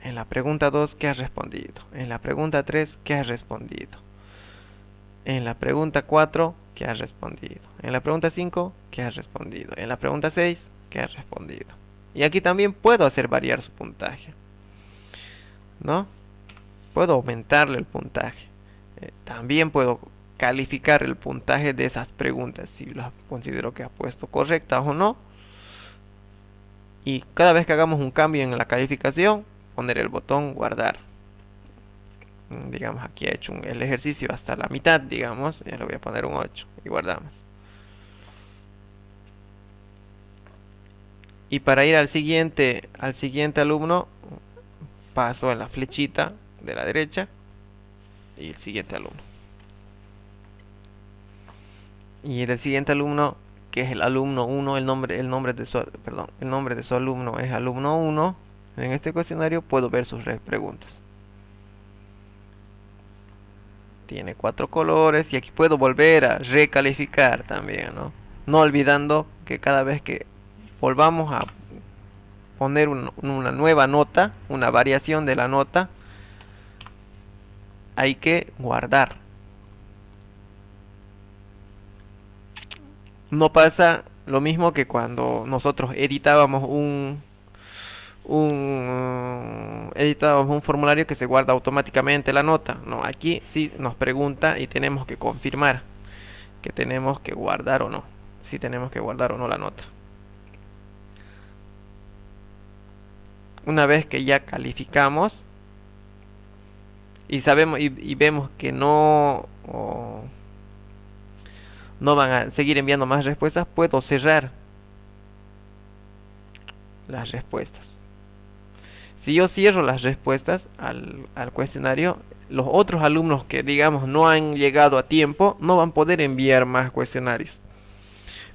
En la pregunta 2, ¿qué ha respondido? En la pregunta 3, ¿qué ha respondido? En la pregunta 4, ¿qué ha respondido? En la pregunta 5, ¿qué ha respondido? En la pregunta 6, ¿qué ha respondido? Y aquí también puedo hacer variar su puntaje, ¿no? Puedo aumentarle el puntaje. También puedo calificar el puntaje de esas preguntas, si las considero que ha puesto correctas o no. Y cada vez que hagamos un cambio en la calificación, poner el botón guardar. Digamos, aquí he hecho el ejercicio hasta la mitad, digamos, ya le voy a poner un 8 y guardamos. Y para ir al siguiente alumno, paso en la flechita de la derecha y el siguiente alumno. Y del siguiente alumno, que es el alumno 1, el nombre de su alumno es alumno 1. En este cuestionario puedo ver sus preguntas. Tiene 4 colores y aquí puedo volver a recalificar también, ¿no? No olvidando que cada vez que volvamos a poner una nueva nota, una variación de la nota, hay que guardar. No pasa lo mismo que cuando nosotros editábamos editábamos un formulario que se guarda automáticamente la nota. No, aquí sí nos pregunta y tenemos que confirmar que tenemos que guardar o no. Si tenemos que guardar o no la nota. Una vez que ya calificamos y sabemos y vemos que no van a seguir enviando más respuestas, puedo cerrar las respuestas. Si yo cierro las respuestas al cuestionario, los otros alumnos que digamos no han llegado a tiempo no van a poder enviar más cuestionarios.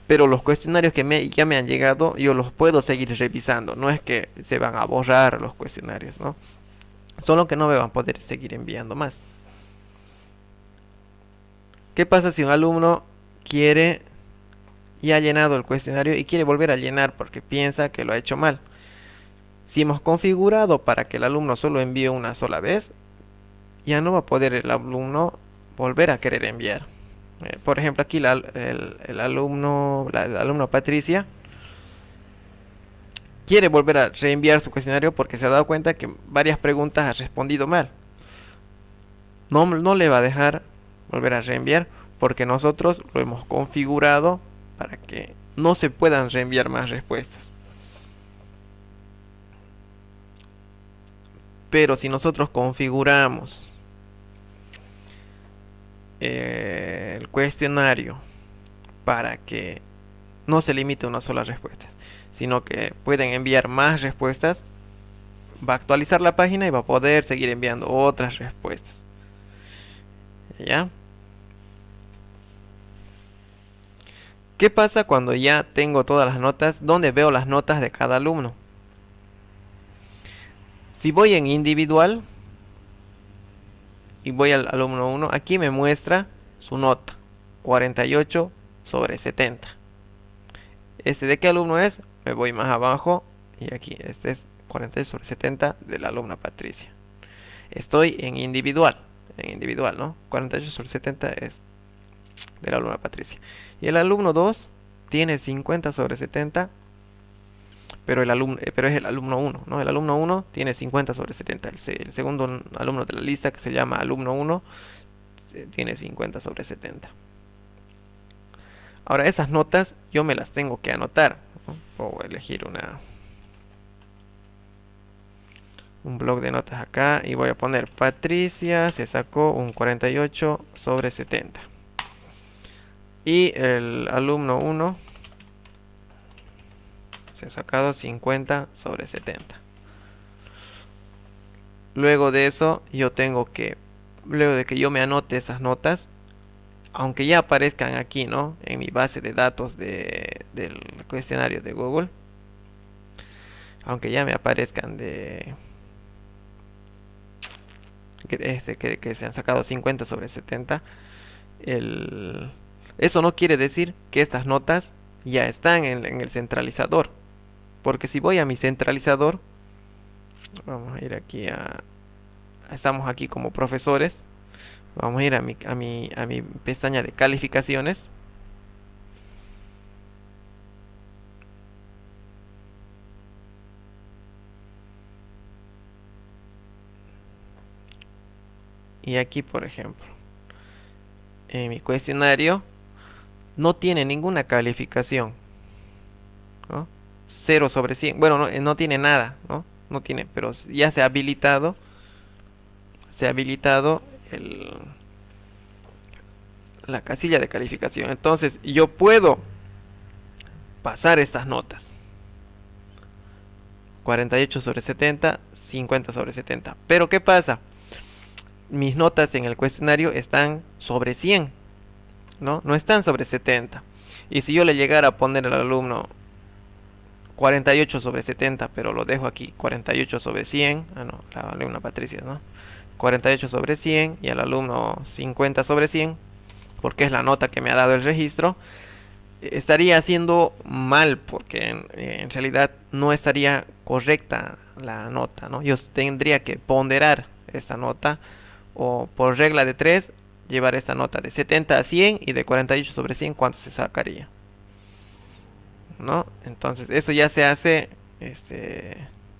Pero los cuestionarios que ya me han llegado, yo los puedo seguir revisando. No es que se van a borrar los cuestionarios, ¿no? Solo que no me van a poder seguir enviando más. ¿Qué pasa si un alumno quiere y ha llenado el cuestionario y quiere volver a llenar porque piensa que lo ha hecho mal? Si hemos configurado para que el alumno solo envíe una sola vez, ya no va a poder el alumno volver a querer enviar. Por ejemplo, aquí la alumno Patricia quiere volver a reenviar su cuestionario porque se ha dado cuenta que varias preguntas ha respondido mal. No le va a dejar volver a reenviar porque nosotros lo hemos configurado para que no se puedan reenviar más respuestas. Pero si nosotros configuramos el cuestionario para que no se limite a una sola respuesta, sino que pueden enviar más respuestas, va a actualizar la página y va a poder seguir enviando otras respuestas. ¿Ya? ¿Qué pasa cuando ya tengo todas las notas? ¿Dónde veo las notas de cada alumno? Si voy en individual y voy al alumno 1, aquí me muestra su nota, 48 sobre 70. ¿De qué alumno es? Me voy más abajo y aquí, este es 48 sobre 70 de la alumna Patricia. Estoy en individual, ¿no? 48 sobre 70 es de la alumna Patricia. Y el alumno 2 tiene 50 sobre 70, pero es el alumno 1, ¿no? El alumno 1 tiene 50 sobre 70. El segundo alumno de la lista, que se llama alumno 1, tiene 50 sobre 70. Ahora, esas notas yo me las tengo que anotar, ¿no? Puedo elegir un bloc de notas acá y voy a poner Patricia se sacó un 48 sobre 70. Y el alumno 1 se ha sacado 50 sobre 70. Luego de eso, luego de que yo me anote esas notas, aunque ya aparezcan aquí, ¿no? En mi base de datos del cuestionario de Google, aunque ya me aparezcan que se han sacado 50 sobre 70, eso no quiere decir que estas notas ya están en el centralizador. Porque si voy a mi centralizador, vamos a ir aquí estamos aquí como profesores, vamos a ir a mi pestaña de calificaciones. Y aquí, por ejemplo, en mi cuestionario no tiene ninguna calificación, ¿no? 0/100. Bueno, no tiene nada, ¿no? No tiene, pero ya se ha habilitado la casilla de calificación. Entonces yo puedo pasar estas notas. 48/70, 50/70. Pero ¿qué pasa? Mis notas en el cuestionario están sobre 100, ¿no? No están sobre 70. Y si yo le llegara a poner al alumno 48/70, pero lo dejo aquí 48/100, no, la alumna Patricia, ¿no? 48/100 y al alumno 50/100, porque es la nota que me ha dado el registro, estaría haciendo mal, porque en realidad no estaría correcta la nota, ¿no? Yo tendría que ponderar esta nota, o por regla de 3 llevar esa nota de 70 a 100, y de 48/100 cuánto se sacaría, ¿no? Entonces eso ya se hace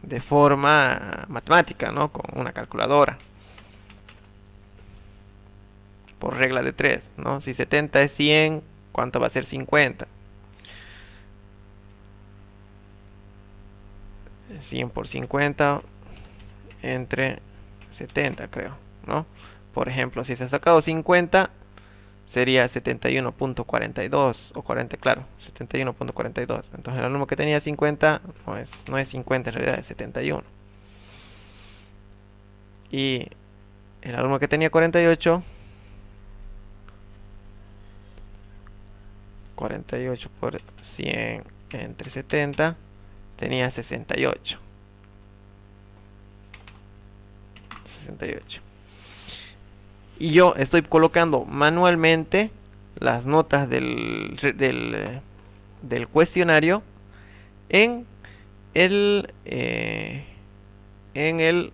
de forma matemática, ¿no? Con una calculadora, por regla de 3, ¿no? Si 70 es 100, ¿cuánto va a ser 50? 100 por 50 entre 70, creo, ¿no? Por ejemplo, si se ha sacado 50, sería 71.42 o 40, claro, 71.42. Entonces el alumno que tenía 50 no es 50, en realidad es 71. Y el alumno que tenía 48 por 100 entre 70 tenía 68. Y yo estoy colocando manualmente las notas del cuestionario en el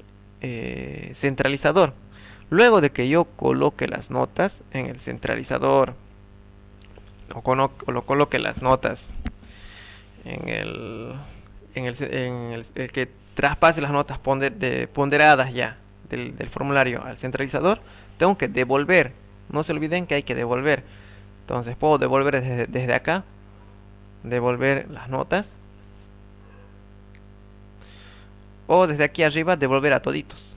centralizador. Luego de que yo coloque las notas en el centralizador, o coloque las notas en el que traspase las notas ponderadas ya del formulario al centralizador, tengo que devolver. No se olviden que hay que devolver. Entonces puedo devolver desde acá, devolver las notas, o desde aquí arriba devolver a toditos,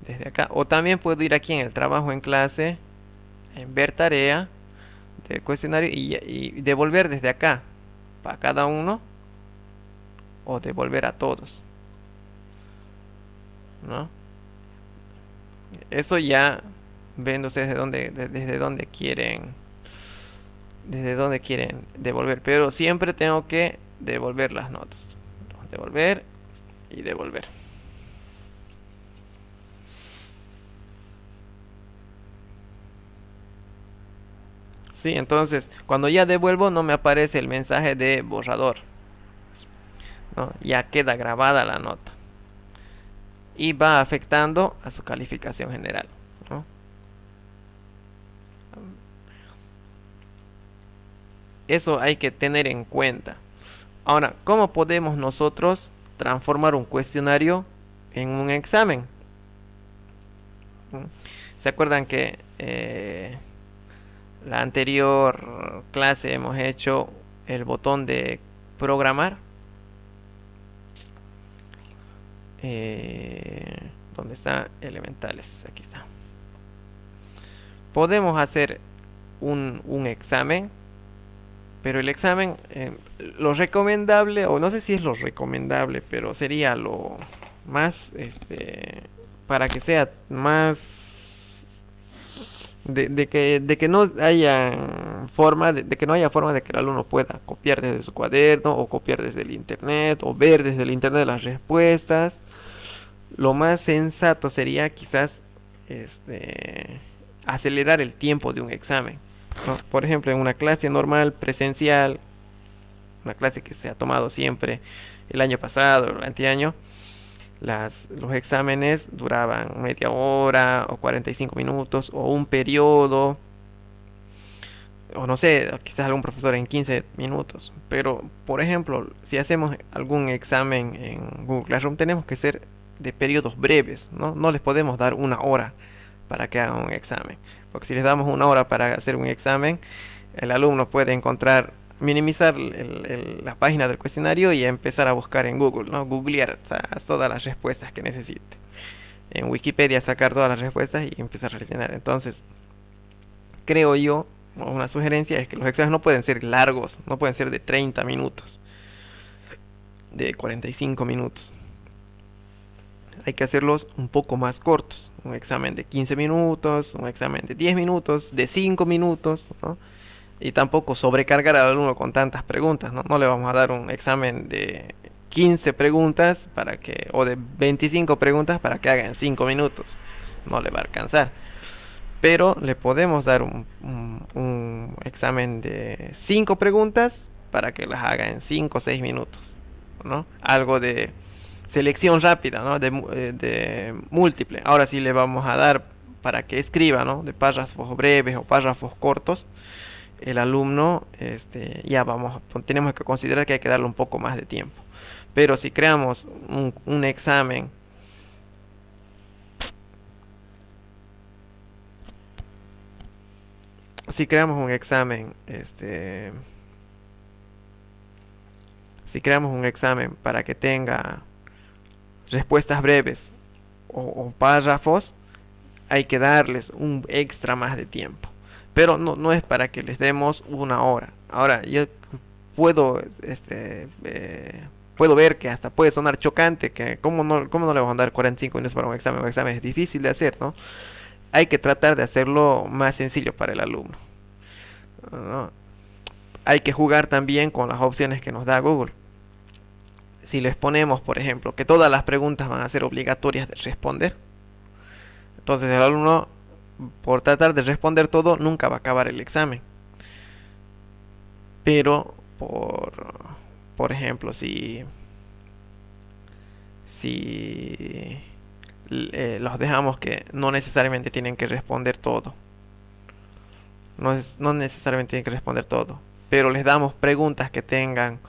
desde acá. O también puedo ir aquí en el trabajo en clase, en ver tarea del cuestionario, y devolver desde acá para cada uno, o devolver a todos, ¿no? Eso ya ven ustedes desde dónde quieren devolver, pero siempre tengo que devolver las notas, devolver y devolver. Sí, entonces cuando ya devuelvo no me aparece el mensaje de borrador, ¿no? Ya queda grabada la nota y va afectando a su calificación general, ¿no? Eso hay que tener en cuenta. Ahora, ¿cómo podemos nosotros transformar un cuestionario en un examen? ¿Se acuerdan que la anterior clase hemos hecho el botón de programar? ¿Dónde está? Elementales, aquí está. Podemos hacer un examen, pero el examen, lo recomendable, o no sé si es lo recomendable, pero sería lo más, para que sea más de que no haya forma de que no haya forma de que el alumno pueda copiar desde su cuaderno, o copiar desde el internet, o ver desde el internet las respuestas. Lo más sensato sería quizás acelerar el tiempo de un examen, ¿no? Por ejemplo, en una clase normal presencial, una clase que se ha tomado siempre el año pasado o el anteaño, los exámenes duraban media hora o 45 minutos o un periodo, o no sé, quizás algún profesor en 15 minutos. Pero, por ejemplo, si hacemos algún examen en Google Classroom, tenemos que ser de periodos breves, ¿no? No les podemos dar una hora para que hagan un examen, porque si les damos una hora para hacer un examen, el alumno puede encontrar minimizar la página del cuestionario y empezar a buscar en Google, ¿no? Googlear, o sea, todas las respuestas que necesite. En Wikipedia sacar todas las respuestas y empezar a rellenar. Entonces, creo yo, una sugerencia es que los exámenes no pueden ser largos, no pueden ser de 30 minutos, de 45 minutos. Hay que hacerlos un poco más cortos. Un examen de 15 minutos, un examen de 10 minutos, de 5 minutos, ¿no? Y tampoco sobrecargar al alumno con tantas preguntas, ¿no? No le vamos a dar un examen de 15 preguntas para que, o de 25 preguntas para que haga en 5 minutos. No le va a alcanzar. Pero le podemos dar un examen de 5 preguntas para que las haga en 5 o 6 minutos, ¿no? Algo de selección rápida, ¿no? De múltiple. Ahora sí le vamos a dar para que escriba, ¿no? De párrafos breves o párrafos cortos. El alumno, ya tenemos que considerar que hay que darle un poco más de tiempo. Pero si creamos un examen si creamos un examen, si creamos un examen para que tenga respuestas breves o párrafos, hay que darles un extra más de tiempo. Pero no es para que les demos una hora. Ahora, yo puedo, puedo ver que hasta puede sonar chocante, que cómo no le vamos a dar 45 minutos para un examen. Un examen es difícil de hacer, ¿no? Hay que tratar de hacerlo más sencillo para el alumno, ¿no? Hay que jugar también con las opciones que nos da Google. Si les ponemos, por ejemplo, que todas las preguntas van a ser obligatorias de responder, entonces el alumno, por tratar de responder todo, nunca va a acabar el examen. Pero, por ejemplo, si los dejamos que no necesariamente tienen que responder todo, no necesariamente tienen que responder todo, pero les damos preguntas que tengan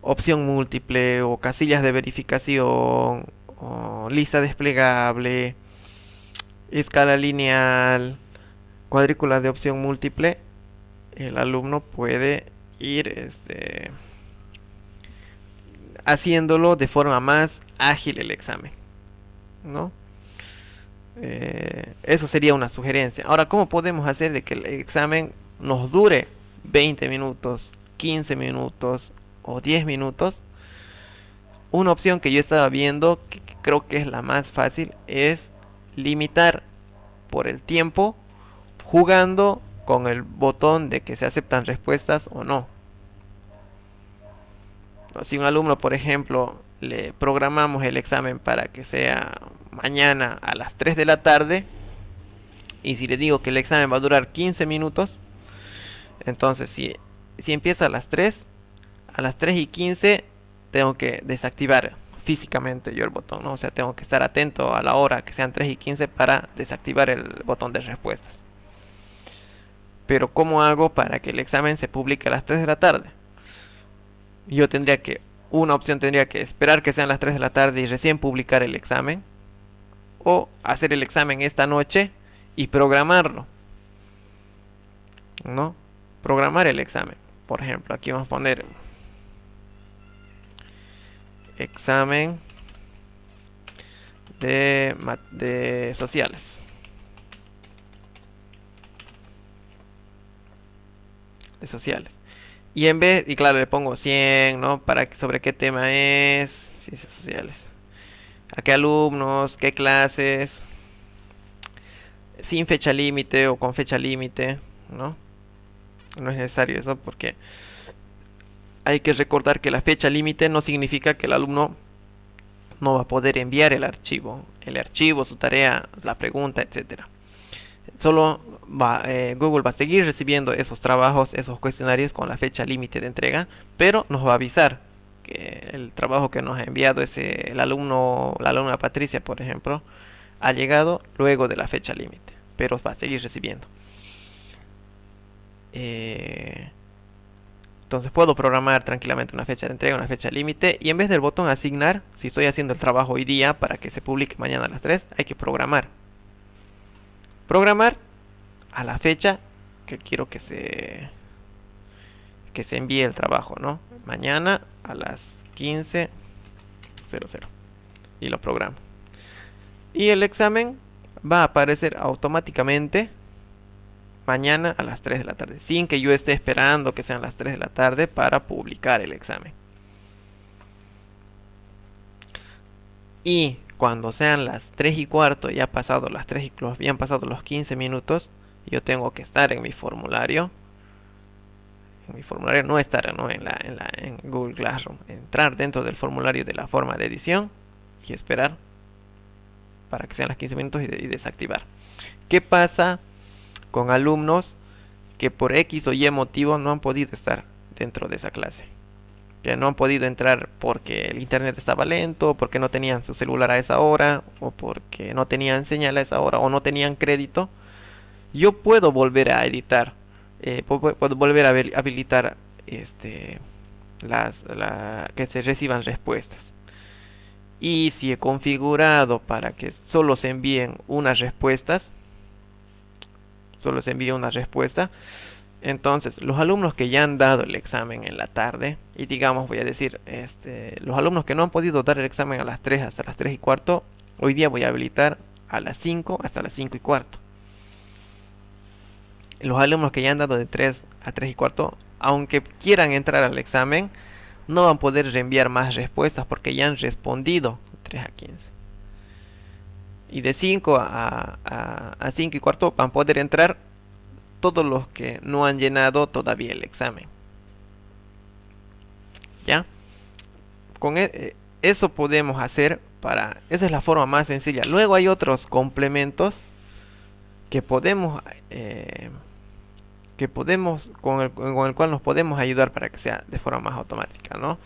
opción múltiple o casillas de verificación o lista desplegable, escala lineal, cuadrículas de opción múltiple, el alumno puede ir haciéndolo de forma más ágil el examen, ¿no? Eso sería una sugerencia. Ahora, ¿cómo podemos hacer de que el examen nos dure 20 minutos, 15 minutos o 10 minutos? Una opción que yo estaba viendo, que creo que es la más fácil, es limitar por el tiempo jugando con el botón de que se aceptan respuestas o no. Si un alumno, por ejemplo, le programamos el examen para que sea mañana a las 3 de la tarde, y si le digo que el examen va a durar 15 minutos, entonces si empieza a las 3 y 15 tengo que desactivar físicamente yo el botón, ¿no? O sea, tengo que estar atento a la hora que sean 3 y 15 para desactivar el botón de respuestas. Pero ¿cómo hago para que el examen se publique a las 3 de la tarde? Yo una opción tendría que esperar que sean las 3 de la tarde y recién publicar el examen, o hacer el examen esta noche y programarlo, ¿no? Programar el examen. Por ejemplo, aquí vamos a poner examen de sociales. De sociales. Y claro, le pongo 100, ¿no? Sobre qué tema es, ciencias sociales. A qué alumnos, qué clases, sin fecha límite o con fecha límite, ¿no? No es necesario eso, porque hay que recordar que la fecha límite no significa que el alumno no va a poder enviar el archivo, su tarea, la pregunta, etcétera. Solo Google va a seguir recibiendo esos trabajos, esos cuestionarios con la fecha límite de entrega, pero nos va a avisar que el trabajo que nos ha enviado la alumna Patricia, por ejemplo, ha llegado luego de la fecha límite, pero va a seguir recibiendo. Entonces puedo programar tranquilamente una fecha de entrega, una fecha límite, y en vez del botón asignar, si estoy haciendo el trabajo hoy día para que se publique mañana a las 3, hay que programar a la fecha que quiero que que se envíe el trabajo, ¿no? Mañana a las 15:00 y lo programo. Y el examen va a aparecer automáticamente mañana a las 3 de la tarde, sin que yo esté esperando que sean las 3 de la tarde para publicar el examen. Y cuando sean las 3:15, ya pasado las 3 y han pasado los 15 minutos, yo tengo que estar en mi formulario. En mi formulario no estar, ¿no? en Google Classroom. Entrar dentro del formulario de la forma de edición y esperar para que sean las 15 minutos y desactivar. ¿Qué pasa con alumnos que por X o Y motivo no han podido estar dentro de esa clase? Que no han podido entrar porque el internet estaba lento, porque no tenían su celular a esa hora, o porque no tenían señal a esa hora, o no tenían crédito. Yo puedo volver a editar, puedo volver a habilitar que se reciban respuestas. Y si he configurado para que solo se envíen unas respuestas, solo se envía una respuesta, entonces los alumnos que ya han dado el examen en la tarde, y digamos, voy a decir, los alumnos que no han podido dar el examen a las 3 hasta las 3:15, hoy día voy a habilitar a las 5 hasta las 5:15. Los alumnos que ya han dado de 3 a 3:15, aunque quieran entrar al examen, no van a poder reenviar más respuestas porque ya han respondido 3 a 15. Y de 5 a 5:15 van a poder entrar todos los que no han llenado todavía el examen. ¿Ya? Con eso podemos hacer esa es la forma más sencilla. Luego hay otros complementos que podemos con el cual nos podemos ayudar para que sea de forma más automática, ¿no?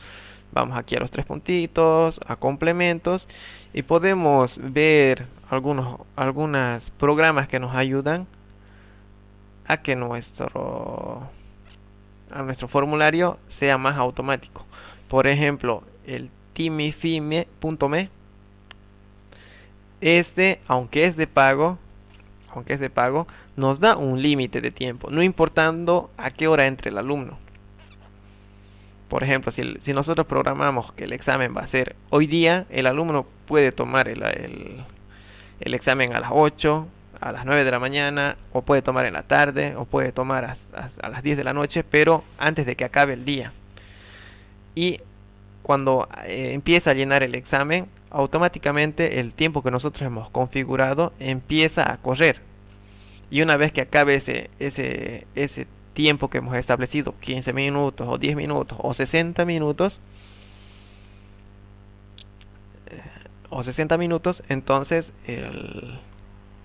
Vamos aquí a los 3 puntitos, a complementos, y podemos ver algunos programas que nos ayudan a que nuestro formulario sea más automático. Por ejemplo, el timifime.me, aunque es de pago, nos da un límite de tiempo, no importando a qué hora entre el alumno. Por ejemplo, si nosotros programamos que el examen va a ser hoy día, el alumno puede tomar el examen a las 8, a las 9 de la mañana, o puede tomar en la tarde, o puede tomar a las 10 de la noche, pero antes de que acabe el día. Y cuando empieza a llenar el examen, automáticamente el tiempo que nosotros hemos configurado empieza a correr. Y una vez que acabe ese tiempo que hemos establecido, 15 minutos o 10 minutos o 60 minutos, entonces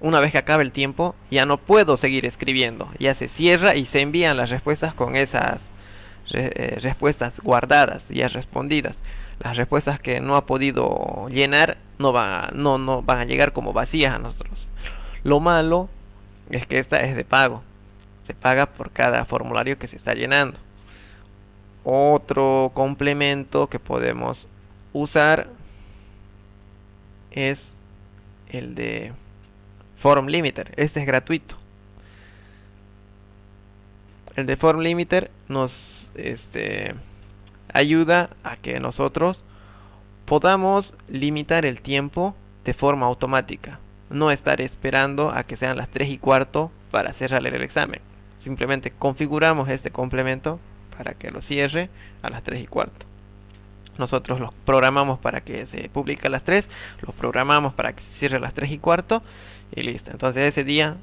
una vez que acabe el tiempo ya no puedo seguir escribiendo, ya se cierra y se envían las respuestas con esas respuestas guardadas, ya respondidas. Las respuestas que no ha podido llenar no van a llegar como vacías a nosotros. Lo malo es que esta es de pago, se paga por cada formulario que se está llenando. Otro complemento que podemos usar es el de Form Limiter. Este es gratuito. El de Form Limiter nos ayuda a que nosotros podamos limitar el tiempo de forma automática. No estar esperando a que sean las 3:15 para cerrar el examen. Simplemente configuramos este complemento para que lo cierre a las 3:15. Nosotros los programamos para que se publique a las 3, los programamos para que se cierre a las 3:15 y listo. Entonces ese día,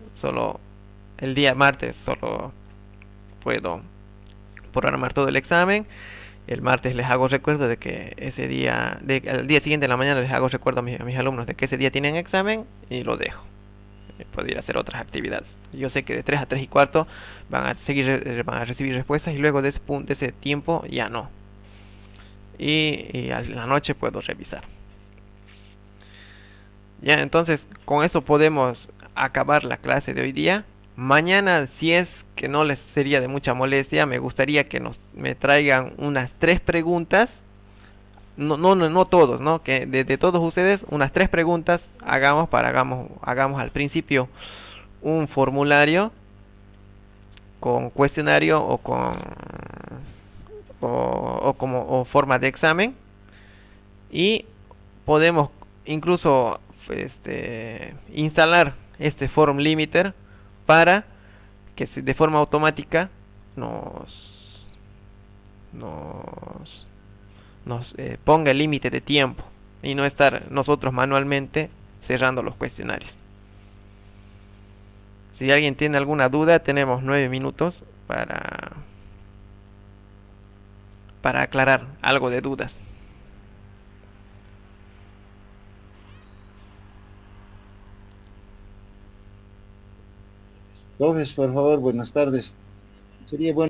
el día martes, solo puedo programar todo el examen. El martes les hago recuerdo de que ese día, al día siguiente en la mañana les hago recuerdo a mis alumnos de que ese día tienen examen y lo dejo. Puedo ir a hacer otras actividades. Yo sé que de 3 a 3:15 van a recibir respuestas y luego de ese tiempo ya no. Y a la noche puedo revisar. Ya, entonces con eso podemos acabar la clase de hoy día. Mañana, si es que no les sería de mucha molestia, me gustaría que me traigan unas 3 preguntas. No todos, ¿no? Que de todos ustedes, unas 3 preguntas hagamos al principio un formulario con cuestionario o con como forma de examen, y podemos incluso instalar este form limiter para que de forma automática nos nos, nos ponga el límite de tiempo y no estar nosotros manualmente cerrando los cuestionarios. Si alguien tiene alguna duda, tenemos 9 minutos para aclarar algo de dudas. Profes, por favor, buenas tardes. Sería bueno